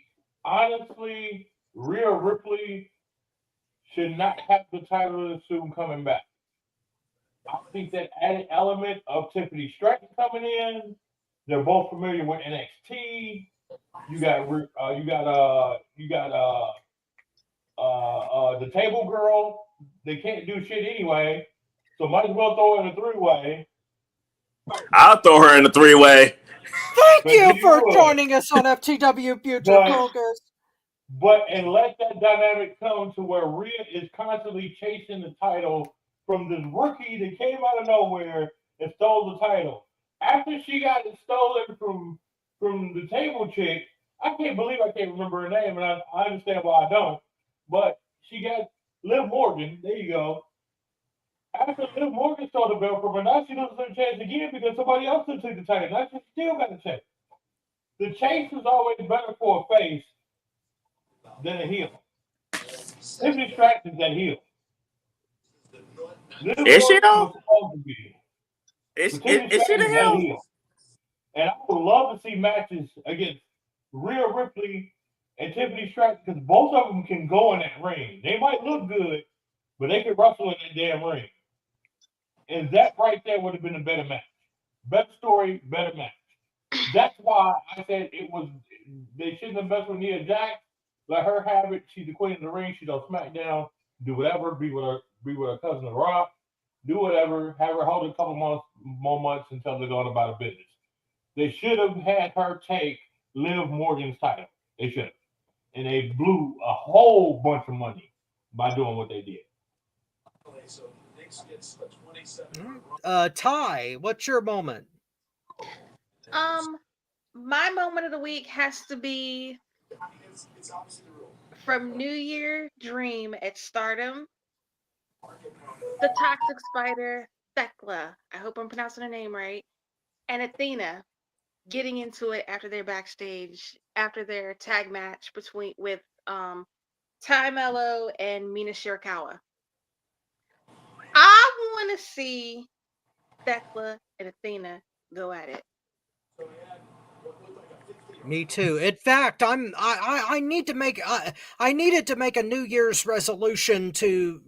honestly, Rhea Ripley should not have the title of the soon coming back. I think that added element of Tiffany Stratton coming in, they're both familiar with NXT. You got the table girl. They can't do shit anyway, so might as well throw in a three-way. I'll throw her in the three-way. Thank you for joining us on FTW Future Focus. And let that dynamic come to where Rhea is constantly chasing the title from this rookie that came out of nowhere and stole the title. After she got it stolen from the table chick, I can't believe I can't remember her name, and I understand why I don't. But she got Liv Morgan. There you go. After Liv Morgan stole the belt from her, now she loses her chance again because somebody else took the title. Now she still got a chance. The chase is always better for a face than a heel. Tiffany Stratton is that heel. Is she though? Supposed to be. Is she the the heel? And I would love to see matches against Rhea Ripley and Tiffany Stratton because both of them can go in that ring. They might look good, but they can wrestle in that damn ring. And that right there would have been a better match. Better story, better match. That's why I said they shouldn't have messed with Nia Jax. Let her have it. She's the queen of the ring. She's on SmackDown. Do whatever. Be with her cousin The Rock. Do whatever. Have her hold a couple more months until they're going about a business. They should have had her take Liv Morgan's title. They should have. And they blew a whole bunch of money by doing what they did. Ty, what's your moment? My moment of the week has to be from New Year Dream at Stardom. The Toxic Spider, Thekla, I hope I'm pronouncing her name right, and Athena getting into it after their backstage, after their tag match with Ty Mello and Mina Shirakawa. I want to see Thekla and Athena go at it. Me too. In fact, I needed to make a New Year's resolution to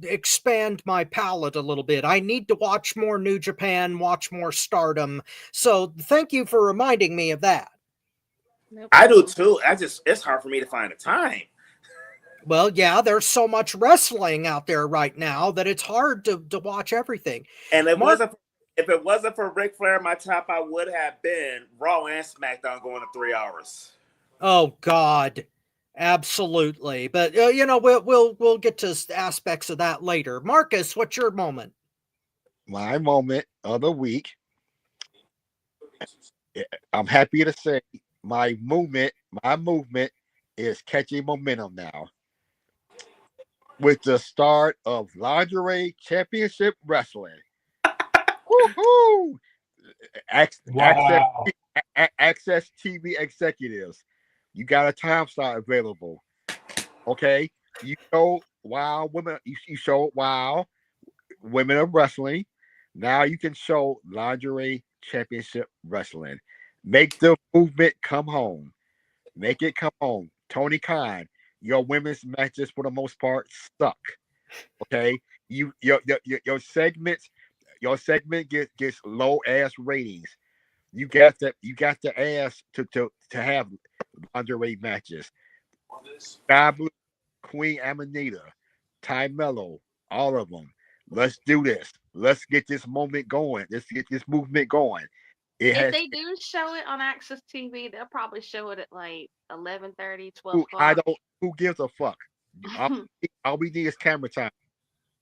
expand my palette a little bit. I need to watch more New Japan, watch more Stardom. So thank you for reminding me of that. No I do too. It's hard for me to find the time. Well, yeah, there's so much wrestling out there right now that it's hard to watch everything. And if it wasn't for Ric Flair, my top I would have been Raw and SmackDown going to 3 hours. Oh God, absolutely. But we'll get to aspects of that later. Marcus, what's your moment? My moment of the week. I'm happy to say my movement is catching momentum now. With the start of Lingerie Championship Wrestling. Woohoo! Access TV executives. You got a time slot available. Okay? You show WoW women, you show WoW Women of Wrestling. Now you can show Lingerie Championship Wrestling. Make the movement come home. Make it come home. Tony Khan, your women's matches for the most part suck. Okay, your segment gets low ass ratings. You got the ass to have lingerie matches. Sky Blue, Queen Amanita, Ty Mello, all of them. Let's do this. Let's get this moment going. Let's get this movement going. If they do show it on Access TV, they'll probably show it at 11:30, 12 o'clock. Who gives a fuck? All we need is camera time.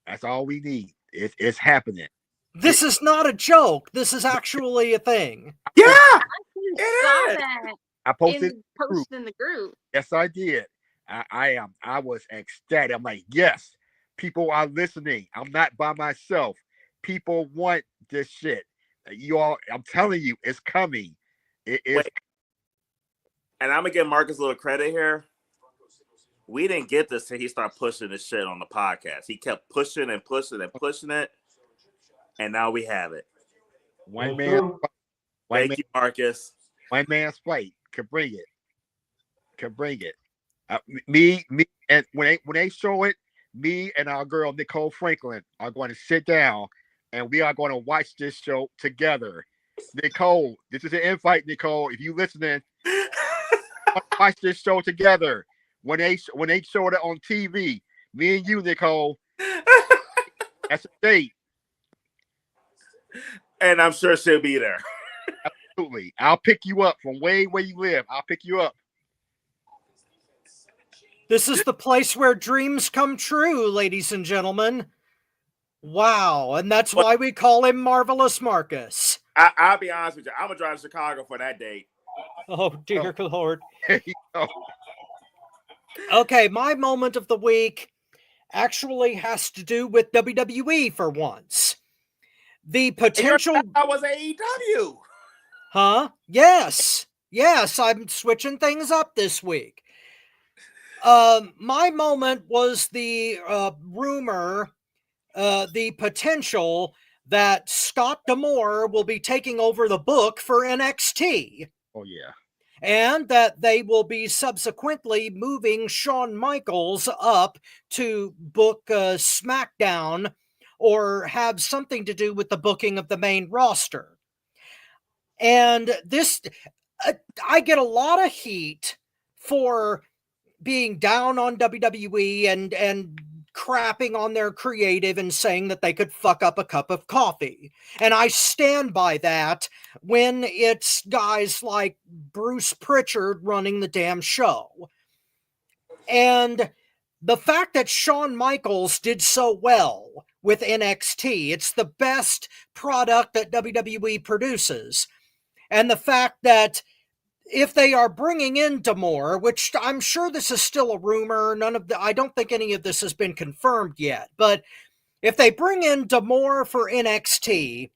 That's all we need. It's happening. This is not a joke. This is actually a thing. Yeah, I it saw is. that I posted in post in the group. Yes, I did. I was ecstatic. I'm like, yes, people are listening. I'm not by myself. People want this shit. You all, I'm telling you, it's coming. It is. Wait, and I'm gonna give Marcus a little credit here. We didn't get this till he started pushing this shit on the podcast. He kept pushing and pushing and pushing it, and now we have it. One man. Thank you, Marcus. One man's fight could bring it. Could bring it. Me, and when they show it, me and our girl Nicole Franklin are going to sit down, and we are going to watch this show together. Nicole, this is an invite, Nicole. If you listening, watch this show together. When they showed it on TV, me and you, Nicole, that's a date. And I'm sure she'll be there. Absolutely. I'll pick you up from way where you live. I'll pick you up. This is the place where dreams come true, ladies and gentlemen. Wow. And that's why we call him Marvelous Marcus. I'll be honest with you. I'm going to drive to Chicago for that date. Oh, dear Lord. There you go. Okay, my moment of the week actually has to do with WWE for once. The potential... I was AEW. Huh? Yes. Yes, I'm switching things up this week. My moment was the rumor, the potential that Scott D'Amore will be taking over the book for NXT. Oh, yeah. And that they will be subsequently moving Shawn Michaels up to book SmackDown or have something to do with the booking of the main roster. And this, I get a lot of heat for being down on WWE and crapping on their creative and saying that they could fuck up a cup of coffee. And I stand by that when it's guys like Bruce Pritchard running the damn show. And the fact that Shawn Michaels did so well with NXT, it's the best product that WWE produces. And the fact that if they are bringing in D'Amore, which I'm sure this is still a rumor, I don't think any of this has been confirmed yet, but if they bring in D'Amore for NXT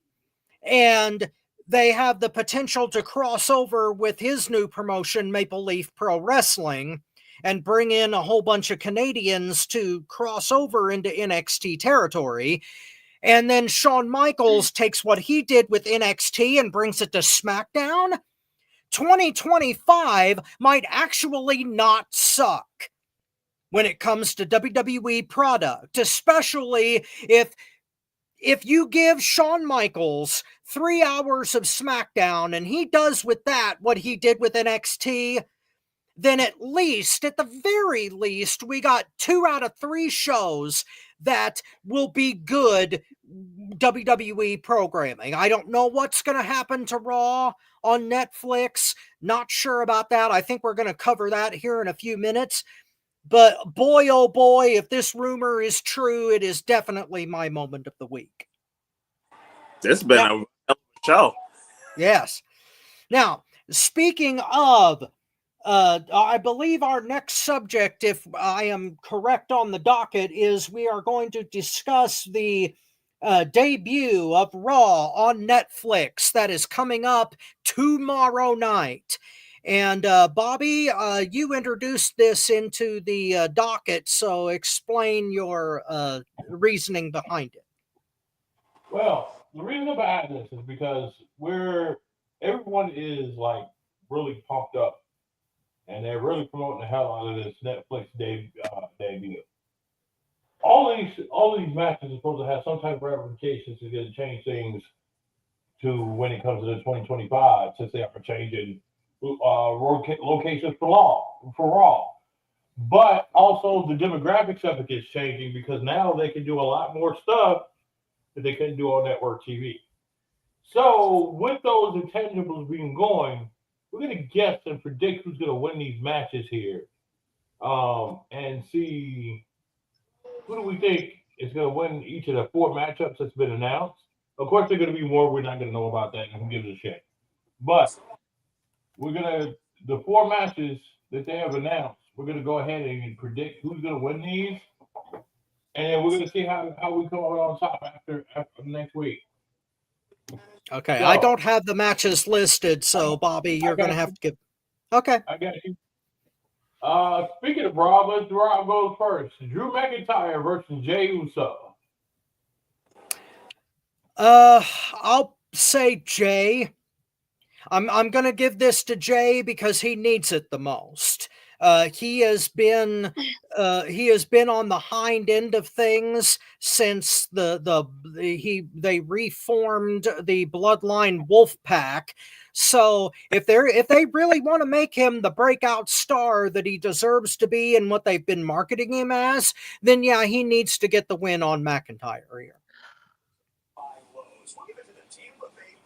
and they have the potential to cross over with his new promotion, Maple Leaf Pro Wrestling, and bring in a whole bunch of Canadians to cross over into NXT territory, and then Shawn Michaels takes what he did with NXT and brings it to SmackDown, 2025 might actually not suck when it comes to WWE product, especially if you give Shawn Michaels 3 hours of SmackDown and he does with that what he did with NXT, then at the very least, we got 2 out of 3 shows that will be good WWE programming. I don't know what's going to happen to Raw on Netflix. Not sure about that. I think we're going to cover that here in a few minutes. But boy, oh boy, if this rumor is true, it is definitely my moment of the week. This has been a hell of a show. Yes. Now, speaking of, I believe our next subject, if I am correct on the docket, is we are going to discuss the debut of Raw on Netflix that is coming up tomorrow night. And Bobby, you introduced this into the docket, so explain your reasoning behind it. Well, the reason behind this is because everyone is like really pumped up, and they're really promoting the hell out of this Netflix debut. All these matches are supposed to have some type of ramifications to get to change things to when it comes to the 2025, since they are changing locations for Raw. But also the demographics of it is changing because now they can do a lot more stuff that they couldn't do on network TV. So with those intangibles being going, we're going to guess and predict who's going to win these matches here, and see who do we think is going to win each of the 4 matchups that's been announced. Of course, there are going to be more. We're not going to know about that. Who gives a shit? But the 4 matches that they have announced, we're going to go ahead and predict who's going to win these. And then we're going to see how we come out on top after next week. Okay, So, I don't have the matches listed, so Bobby, you're going to have to give. Okay. I got you. Speaking of Raw, Raw goes first. Drew McIntyre versus Jey Uso. I'll say Jay. I'm gonna give this to Jay because he needs it the most. He has been on the hind end of things since they reformed the Bloodline Wolf Pack. So if they really want to make him the breakout star that he deserves to be and what they've been marketing him as, then yeah, he needs to get the win on McIntyre here.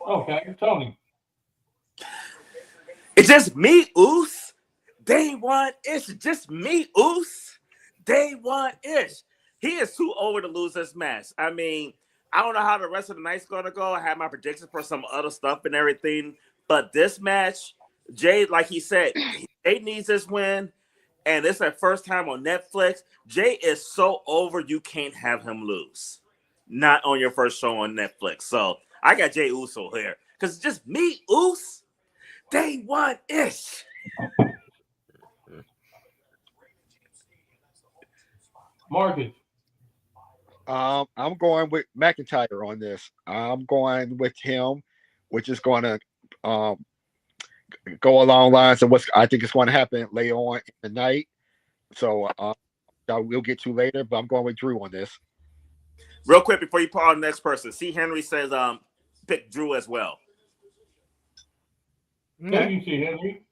Okay, Tony. It's just me, Oos. Day one ish. Just me, Oos. Day one ish. He is too over to lose this match. I mean, I don't know how the rest of the night's going to go. I have my predictions for some other stuff and everything. But this match, Jay, like he said, Jay needs this win. And this is their first time on Netflix. Jay is so over, you can't have him lose. Not on your first show on Netflix. So I got Jay Uso here. Because it's just me, Oos. Day one ish. Marcus. I'm going with McIntyre on this. I'm going with him, which is going to go along lines of what I think is going to happen later on in the night. So we'll get to later, but I'm going with Drew on this. Real quick before you put on the next person, C. Henry says pick Drew as well. Thank you, C. Henry.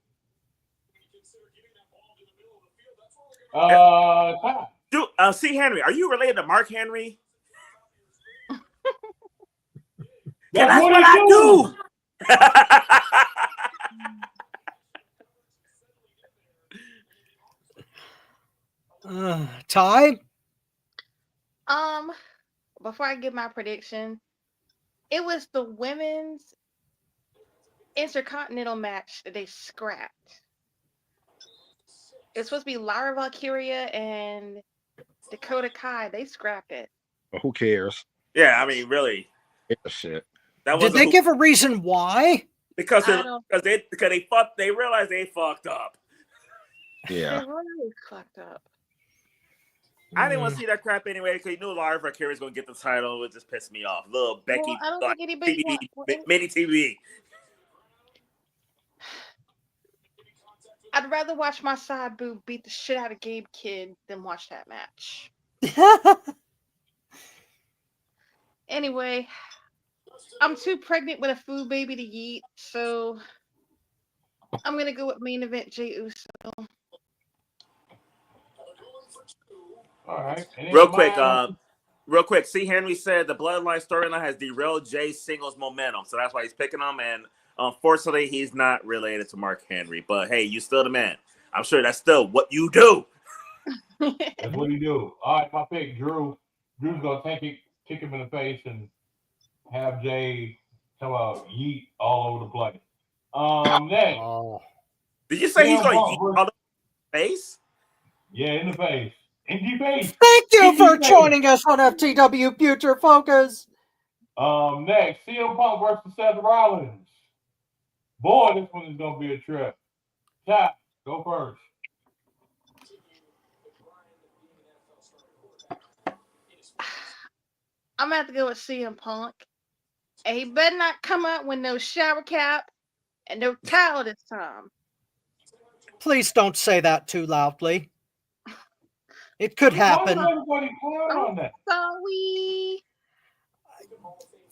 Drew, C. Henry, are you related to Mark Henry? That's what I do. Ty? Before I give my prediction, it was the women's intercontinental match that they scrapped. It's supposed to be Lyra Valkyria and Dakota Kai. They scrapped it. But who cares? Yeah, I mean, really. Shit. Did they give a reason why? Because they realized they fucked up. Yeah. They really fucked up. I didn't want to see that crap anyway because you knew Lyra Valkyria was going to get the title. It just pissed me off. Little Becky, Well, I don't think anybody mini TV. I'd rather watch my side boob beat the shit out of Gabe Kidd than watch that match. Anyway, I'm too pregnant with a food baby to eat, so I'm gonna go with main event Jey Uso. All right. Real quick. C. Henry said the Bloodline storyline has derailed Jay's singles momentum, so that's why he's picking him. And unfortunately, he's not related to Mark Henry. But hey, you still the man. I'm sure that's still what you do. That's what you do. All right, my pick, Drew. Drew's gonna kick him in the face, and have Jay come out yeet all over the place. Next. Oh. Did you say he's going to yeet all over the face? Yeah, in the face. In the face. Thank you for joining us on FTW Future Focus. Next, CM Punk versus Seth Rollins. Boy, this one is gonna be a trip. Tap, go first. I'm gonna have to go with CM Punk. And he better not come out with no shower cap and no towel this time. Please don't say that too loudly. It could happen. Sorry.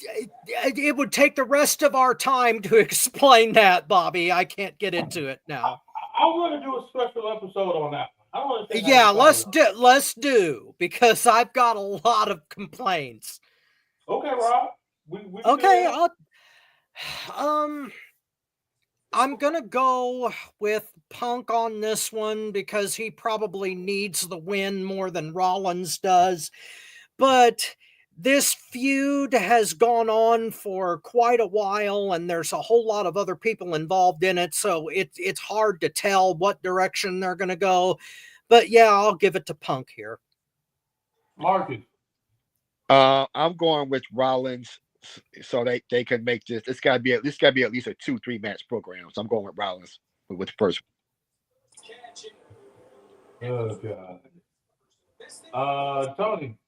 It would take the rest of our time to explain that, Bobby. I can't get into it now. I want to do a special episode on that one. Yeah, let's do because I've got a lot of complaints. Okay, Rob. Okay, I'm gonna go with Punk on this one because he probably needs the win more than Rollins does. but this feud has gone on for quite a while, and there's a whole lot of other people involved in it, so it's hard to tell what direction they're going to go. But yeah, I'll give it to Punk here. Marcus. I'm going with Rollins, so they can make this. This got to be at least a 2-3 match program. So I'm going with Rollins with the first. Oh God. Tony.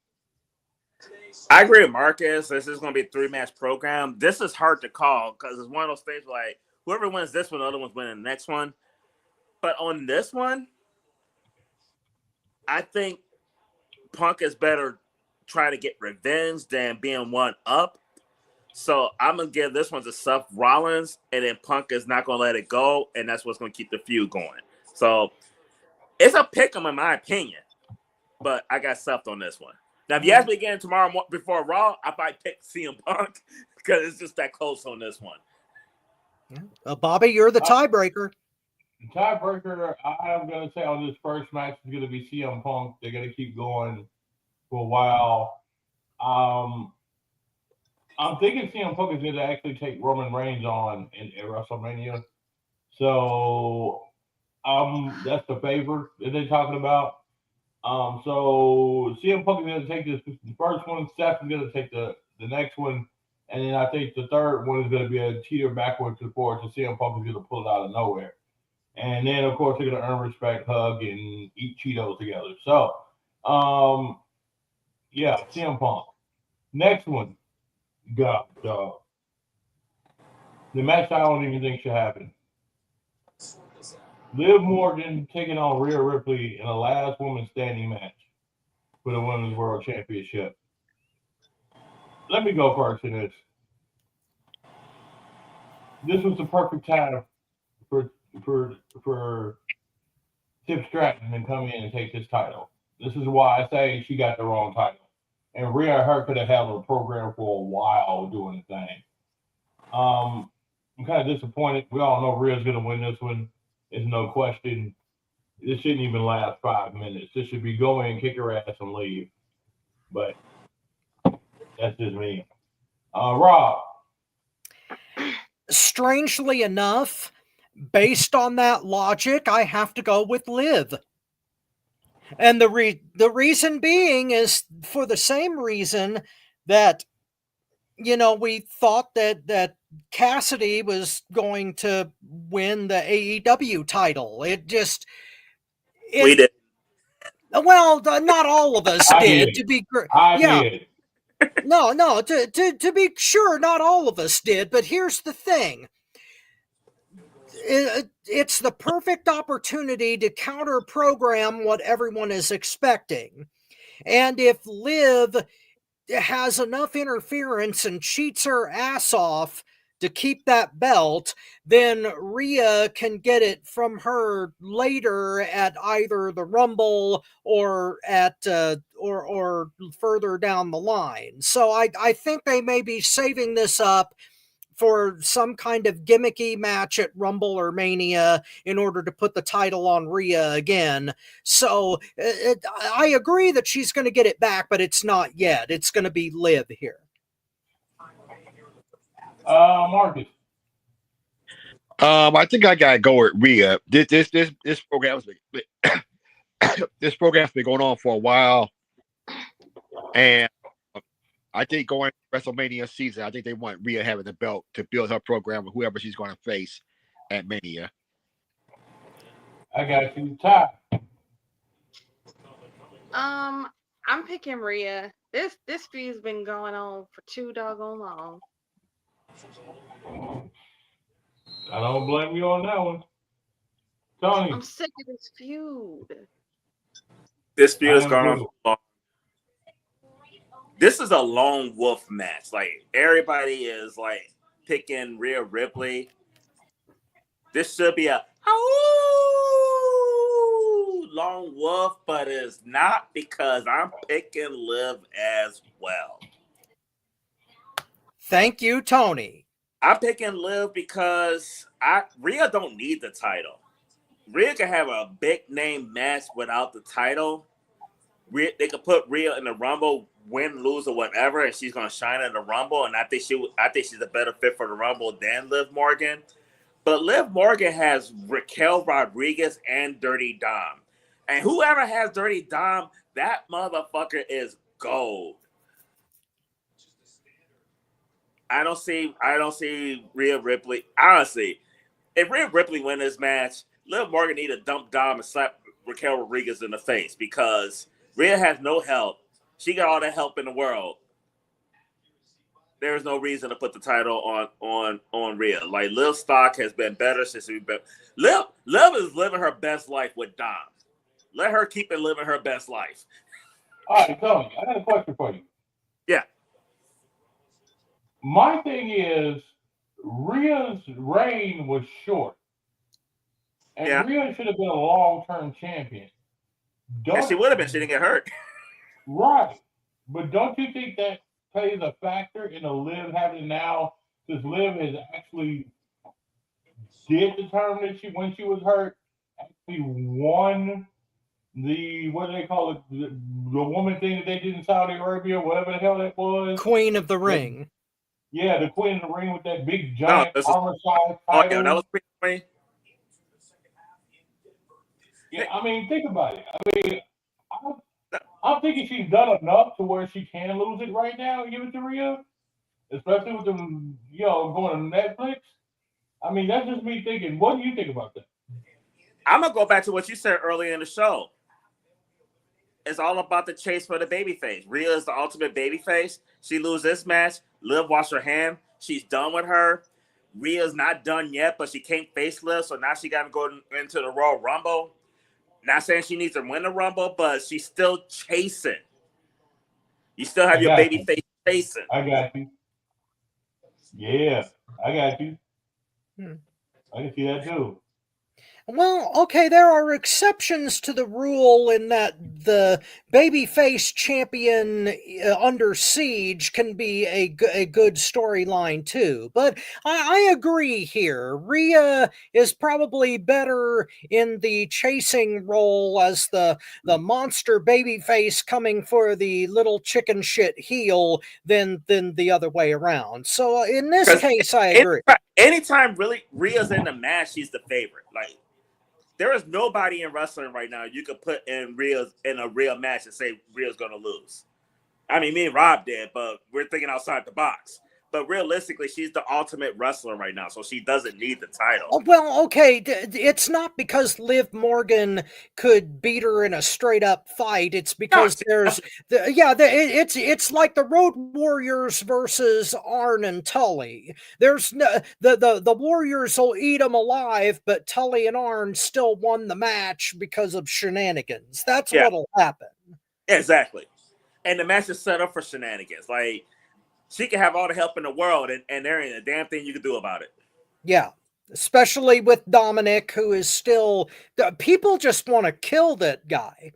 I agree with Marcus. This is going to be a 3-match program. This is hard to call because it's one of those things like whoever wins this one, the other one's winning the next one. But on this one, I think Punk is better trying to get revenge than being one up. So I'm going to give this one to Seth Rollins, and then Punk is not going to let it go, and that's what's going to keep the feud going. So it's a pick 'em in my opinion, but I got Seth on this one. Now, if you ask me again tomorrow before Raw, I might pick CM Punk because it's just that close on this one. Bobby, you're the tiebreaker. Tiebreaker, I'm going to say on this first match is going to be CM Punk. They're going to keep going for a while. I'm thinking CM Punk is going to actually take Roman Reigns on in WrestleMania. So that's the favor that they're talking about. So CM Punk is going to take this the first one. Seth is going to take the next one. And then I think the third one is going to be a teeter backwards and forward. So CM Punk is going to pull it out of nowhere. And then, of course, they're going to earn respect, hug, and eat Cheetos together. So, yeah, CM Punk. Next one. God, dog. The match I don't even think should happen. Liv Morgan taking on Rhea Ripley in a last woman standing match for the Women's World Championship. Let me go first in this. This was the perfect time for Tiff Stratton to come in and take this title. This is why I say she got the wrong title. And Rhea and her could have held a program for a while doing the thing. I'm kind of disappointed. We all know Rhea's going to win this one. There's no question. This shouldn't even last 5 minutes. This should be go in, kick her ass, and leave. But that's just me. Rob. Strangely enough, based on that logic, I have to go with Liv. And the reason being is for the same reason that, we thought that Cassidy was going to win the AEW title. We did. Well, not all of us did. Did. To be Did. No. To be sure, not all of us did. But here's the thing. It's the perfect opportunity to counter program what everyone is expecting. And if Liv has enough interference and cheats her ass off to keep that belt, then Rhea can get it from her later at either the Rumble or at or further down the line. So I think they may be saving this up for some kind of gimmicky match at Rumble or Mania in order to put the title on Rhea again. So I agree that she's going to get it back, but it's not yet. It's going to be Liv here. Marcus. I think I gotta go with Rhea. This program's this program's been going on for a while, and I think going WrestleMania season, I think they want Rhea having the belt to build her program with whoever she's going to face at Mania. I got you, Ty. I'm picking Rhea. This feud's been going on for too doggone long. I don't blame you on that one. Tony. I'm sick of this feud. This feud is going on for long. This is a lone wolf match. Like, everybody is like picking Rhea Ripley. This should be a lone wolf, but it's not because I'm picking Liv as well. Thank you, Tony. I'm picking Liv because Rhea don't need the title. Rhea can have a big name match without the title. They could put Rhea in the Rumble win, lose, or whatever, and she's gonna shine in the Rumble. And I think she's a better fit for the Rumble than Liv Morgan. But Liv Morgan has Raquel Rodriguez and Dirty Dom, and whoever has Dirty Dom, that motherfucker is gold. I don't see Rhea Ripley. Honestly, if Rhea Ripley win this match, Liv Morgan need to dump Dom and slap Raquel Rodriguez in the face because Rhea has no help. She got all the help in the world. There is no reason to put the title on Rhea. Like, Liv's stock has been better since we've been. Liv is living her best life with Dom. Let her keep it living her best life. All right, Tony, I got a question for you. Yeah. My thing is, Rhea's reign was short. And Yeah. Rhea should have been a long-term champion. And she would have been. She didn't get hurt. Right. But don't you think that plays a factor in the Liv having now, since Liv has actually did determine that when she was hurt, actually won the, what do they call it, the woman thing that they did in Saudi Arabia, whatever the hell that was. Queen of the Ring. Yeah, the Queen of the Ring with that big giant armor-sized title. Oh, yeah, that was pretty funny. Yeah, I mean, think about it. I mean, I'm thinking she's done enough to where she can lose it right now and give it to Rhea, especially with them, going to Netflix. I mean, that's just me thinking. What do you think about that? I'm gonna go back to what you said earlier in the show. It's all about the chase for the babyface. Rhea is the ultimate babyface. She loses this match. Liv washed her hand. She's done with her. Rhea's not done yet, but she can't face Liv, so now she got to go into the Royal Rumble. Not saying she needs to win the Rumble, but she's still chasing. You still have your baby face chasing. I got you. Yeah, I got you. I can see that too. Well, okay, there are exceptions to the rule in that the babyface champion under siege can be a good storyline too. But I agree here. Rhea is probably better in the chasing role as the monster babyface coming for the little chicken shit heel than the other way around. So in this case, I agree. Anytime really Rhea's in the match, she's the favorite. Like, there is nobody in wrestling right now you could put in a real match and say Rhea's going to lose. I mean, me and Rob did, but we're thinking outside the box. But realistically, she's the ultimate wrestler right now, so she doesn't need the title. Oh, well, okay, it's not because Liv Morgan could beat her in a straight-up fight. It's because it's like the Road Warriors versus Arn and Tully. There's no the Warriors will eat them alive, but Tully and Arn still won the match because of shenanigans. That's what'll happen. Exactly, and the match is set up for shenanigans. Like, she can have all the help in the world, and there ain't a damn thing you can do about it. Yeah, especially with Dominic, who is still... People just want to kill that guy.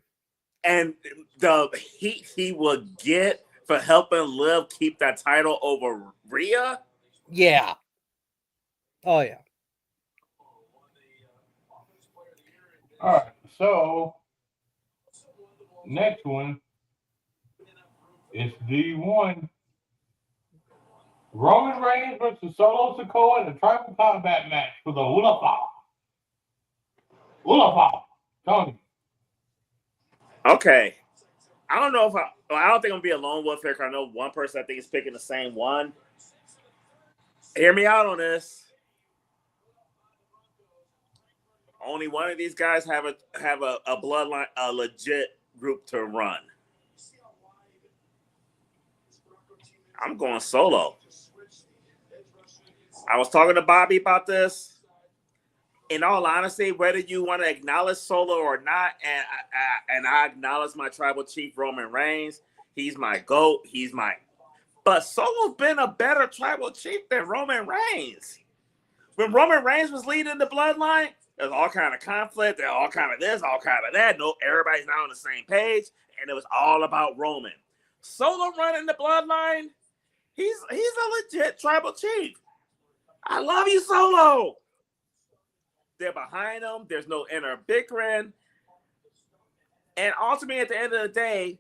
And the heat he will get for helping Liv keep that title over Rhea? Yeah. Oh, yeah. All right, so next one is the one. Roman Reigns versus Solo Sikoa in a tribal combat match for the Ulafau. Tony. Okay. I don't know if I don't think I'm going to be a lone wolf here because I know one person I think is picking the same one. Hear me out on this. Only one of these guys have a bloodline, a legit group to run. I'm going Solo. I was talking to Bobby about this. In all honesty, whether you want to acknowledge Solo or not, and I acknowledge my tribal chief Roman Reigns, he's my GOAT. But Solo's been a better tribal chief than Roman Reigns. When Roman Reigns was leading the bloodline, there's all kind of conflict, there's all kind of this, all kind of that. No, everybody's not on the same page, and it was all about Roman. Solo running the bloodline, he's a legit tribal chief. I love you, Solo. They're behind him. There's no inner bickering. And ultimately, at the end of the day,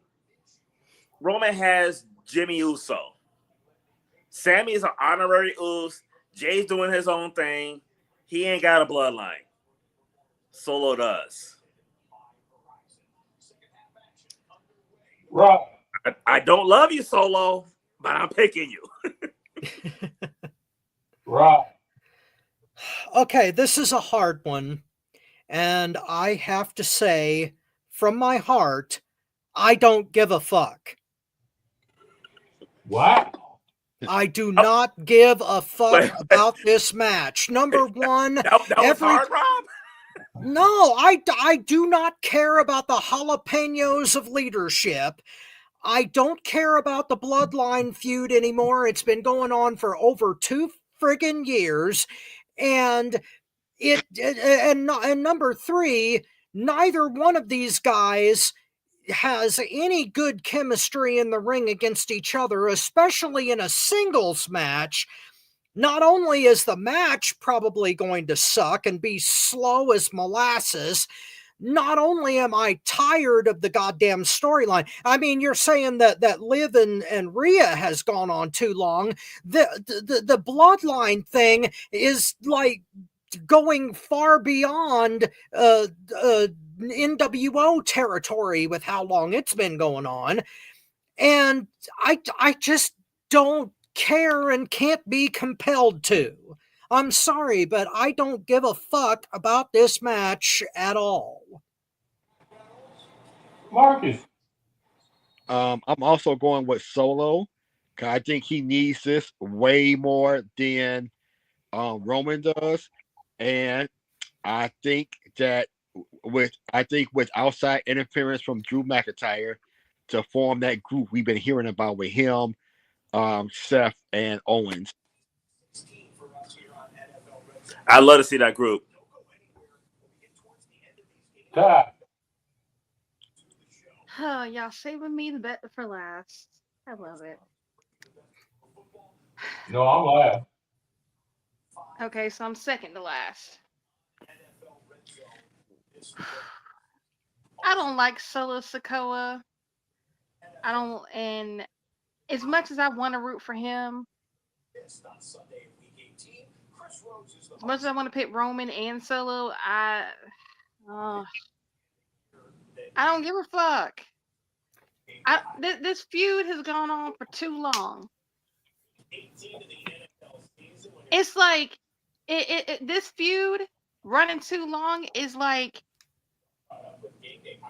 Roman has Jimmy Uso. Sammy is an honorary Uso. Jay's doing his own thing. He ain't got a bloodline. Solo does. Right. I don't love you, Solo, but I'm picking you. Right. Okay, this is a hard one. And I have to say, from my heart, I don't give a fuck. Wow. I do not give a fuck about this match. Number one, that was hard, Rob? No, I do not care about the jalapenos of leadership. I don't care about the bloodline feud anymore. It's been going on for over 2 friggin' years. And number three, neither one of these guys has any good chemistry in the ring against each other, especially in a singles match. Not only is the match probably going to suck and be slow as molasses, not only am I tired of the goddamn storyline. I mean, you're saying that Liv and Rhea has gone on too long. The bloodline thing is like going far beyond NWO territory with how long it's been going on. And I just don't care and can't be compelled to. I'm sorry, but I don't give a fuck about this match at all. Marcus. I'm also going with Solo, because I think he needs this way more than Roman does, and I think that with outside interference from Drew McIntyre to form that group we've been hearing about with him, Seth, and Owens. I'd love to see that group. Oh, y'all saving me the bet for last. I love it. No, I'm last. Okay, so I'm second to last. I don't like Solo Sikoa. I don't, and as much as I want to root for him, as much as I want to pick Roman and Solo, I don't give a fuck. This feud has gone on for too long. It's like this feud running too long is like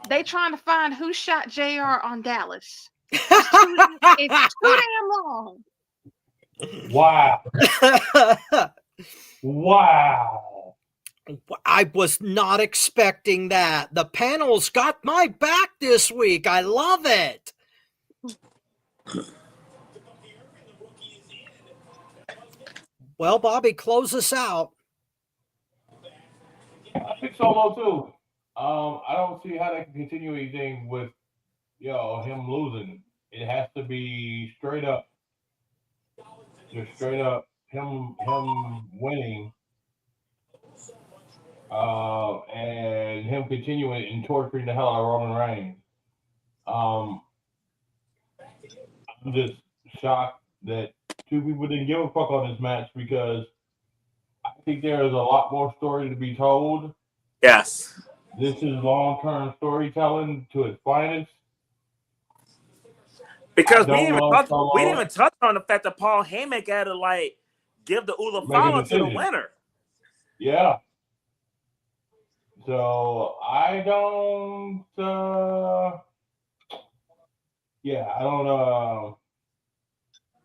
they trying to find who shot JR on Dallas. It's too damn long. Wow. Wow. I was not expecting that. The panel's got my back this week. I love it. Well, Bobby, close us out. I think Solo too. I don't see how they can continue anything with him losing. It has to be straight up. Just straight up him winning. And him continuing and torturing the hell out of Roman Reigns. I'm just shocked that two people didn't give a fuck on this match, because I think there is a lot more story to be told. Yes. This is long-term storytelling to its finest. Because we didn't even touch on the fact that Paul Heyman had to give the Ula Fala to the winner. Yeah. So I don't.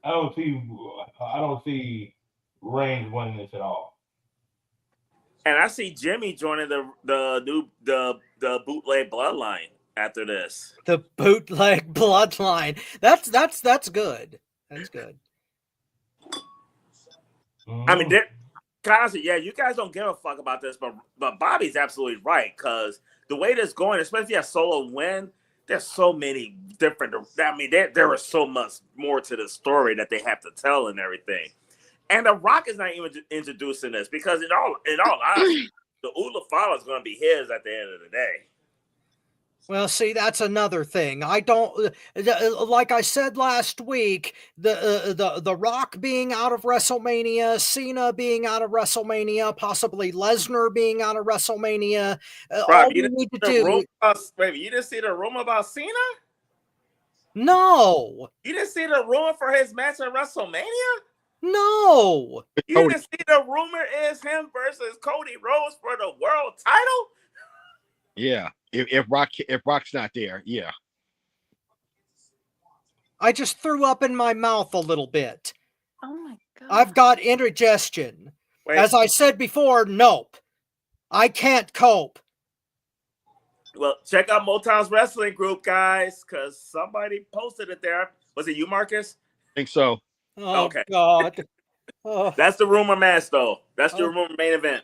I don't see Reigns winning this at all. And I see Jimmy joining the bootleg bloodline after this. The bootleg bloodline. That's good. That's good. Mm-hmm. I mean, honestly, yeah, you guys don't give a fuck about this, but Bobby's absolutely right, because the way this going, especially if you have Solo win, there's so many different. I mean, there is so much more to the story that they have to tell and everything. And The Rock is not even introducing this, because in all honesty, the Ula Fala is going to be his at the end of the day. Well, see, that's another thing. I don't like I said last week. The Rock being out of WrestleMania, Cena being out of WrestleMania, possibly Lesnar being out of WrestleMania. Rob, All you we didn't need to see the rumor do. about, wait, you didn't see the rumor about Cena? No, You didn't see the rumor for his match at WrestleMania? no. You Cody. didn't see the rumor is him versus Cody Rhodes for the world title? Yeah, if Rock's not there, yeah. I just threw up in my mouth a little bit. Oh my god. I've got indigestion. Wait, As I said before, nope. I can't cope. well, check out Motown's wrestling group, guys, because somebody posted it there. Was it you, Marcus? I think so. Oh, Okay. God. Oh. That's the rumor match, though. That's the Oh. rumor main event.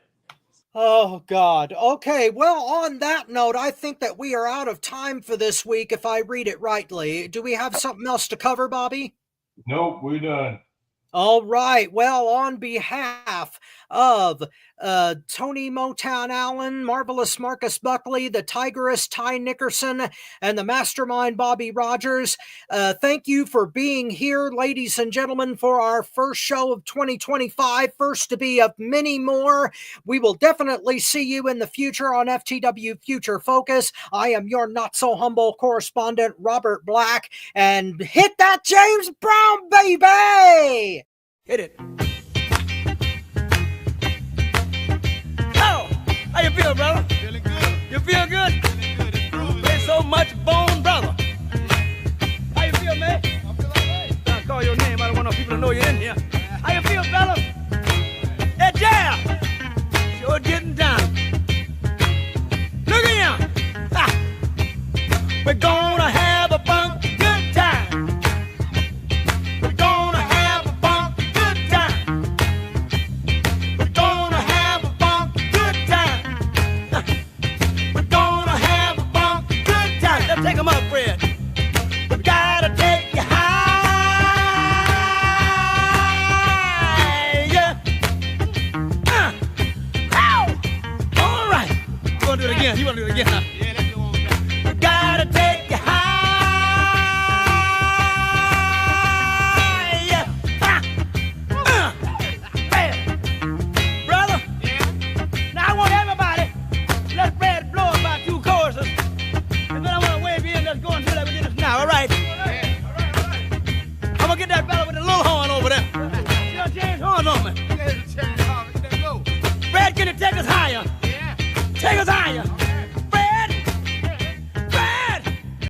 Oh, God. Okay, well, on that note, I think that we are out of time for this week, if I read it rightly. Do we have something else to cover, Bobby? Nope, we're done. All right. Well, on behalf of Tony Motown Allen, Marvelous Marcus Buckley, the Tigress Ty Nickerson, and the Mastermind Bobby Rogers, thank you for being here, ladies and gentlemen, for our first show of 2025, first to be of many more. We will definitely see you in the future on FTW Future Focus. I am your not-so-humble correspondent, Robert Black, and hit that James Brown, baby! Hit it.